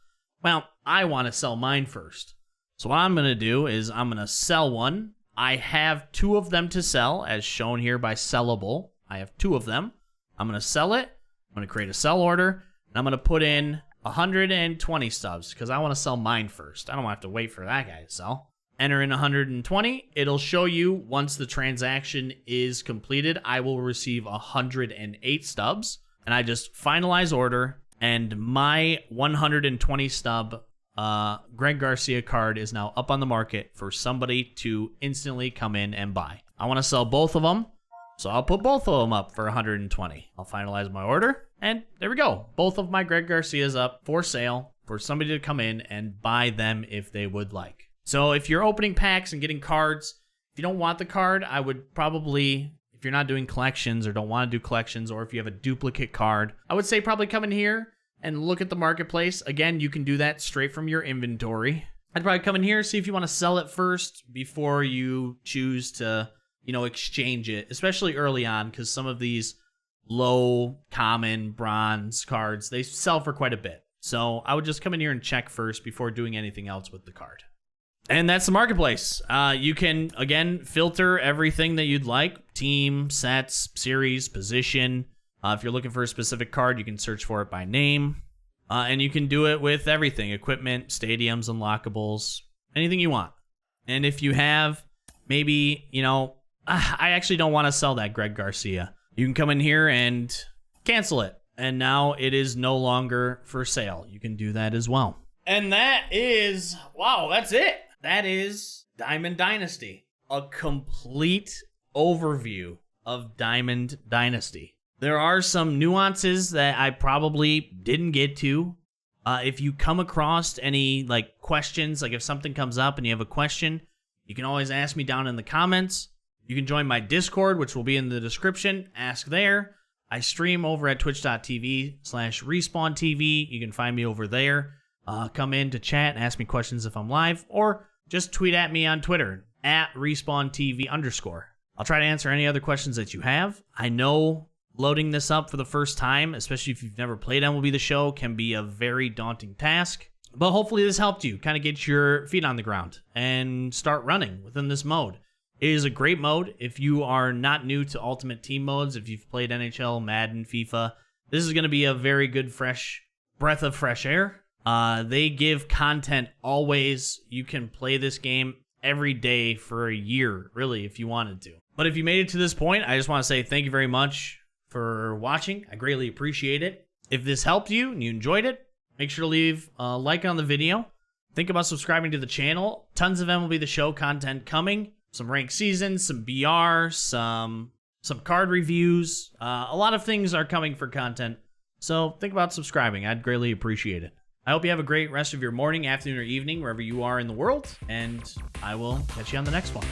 Well, I want to sell mine first. So what I'm going to do is I'm going to sell one. I have 2 of them to sell, as shown here by sellable. I have 2 of them. I'm going to sell it. I'm going to create a sell order, and I'm going to put in 120 stubs because I want to sell mine first. I don't have to wait for that guy to sell. Enter in 120. It'll show you once the transaction is completed, I will receive 108 stubs. And I just finalize order, and my 120 stub Greg Garcia card is now up on the market for somebody to instantly come in and buy. I want to sell both of them, so I'll put both of them up for 120. I'll finalize my order, and there we go. Both of my Greg Garcias up for sale for somebody to come in and buy them if they would like. So if you're opening packs and getting cards, if you don't want the card, I would probably, if you're not doing collections or don't want to do collections, or if you have a duplicate card, I would say probably come in here and look at the marketplace. Again, you can do that straight from your inventory. I'd probably come in here, see if you want to sell it first before you choose to, exchange it, especially early on, because some of these low common bronze cards, they sell for quite a bit. So I would just come in here and check first before doing anything else with the card. And that's the marketplace. You can, again, filter everything that you'd like. Team, sets, series, position. If you're looking for a specific card, you can search for it by name. And you can do it with everything. Equipment, stadiums, unlockables, anything you want. And if you have maybe, I actually don't want to sell that Greg Garcia. You can come in here and cancel it. And now it is no longer for sale. You can do that as well. And that is, wow, that's it. That is Diamond Dynasty. A complete overview of Diamond Dynasty. There are some nuances that I probably didn't get to. If you come across any questions, if something comes up and you have a question, you can always ask me down in the comments. You can join my Discord, which will be in the description. Ask there. I stream over at twitch.tv/RespawnTV. You can find me over there. Come in to chat and ask me questions if I'm live, or just tweet at me on Twitter at RespawnTV_. I'll try to answer any other questions that you have. I know loading this up for the first time, especially if you've never played MLB The Show, can be a very daunting task. But hopefully this helped you kind of get your feet on the ground and start running within this mode. It is a great mode. If you are not new to Ultimate Team modes, if you've played NHL, Madden, FIFA, this is going to be a very good fresh breath of fresh air. They give content always. You can play this game every day for a year, really, if you wanted to. But if you made it to this point, I just want to say thank you very much for watching. I greatly appreciate it. If this helped you and you enjoyed it, make sure to leave a like on the video. Think about subscribing to the channel. Tons of MLB The Show content coming. Some ranked seasons, some BR, some card reviews. A lot of things are coming for content. So think about subscribing. I'd greatly appreciate it. I hope you have a great rest of your morning, afternoon, or evening, wherever you are in the world. And I will catch you on the next one.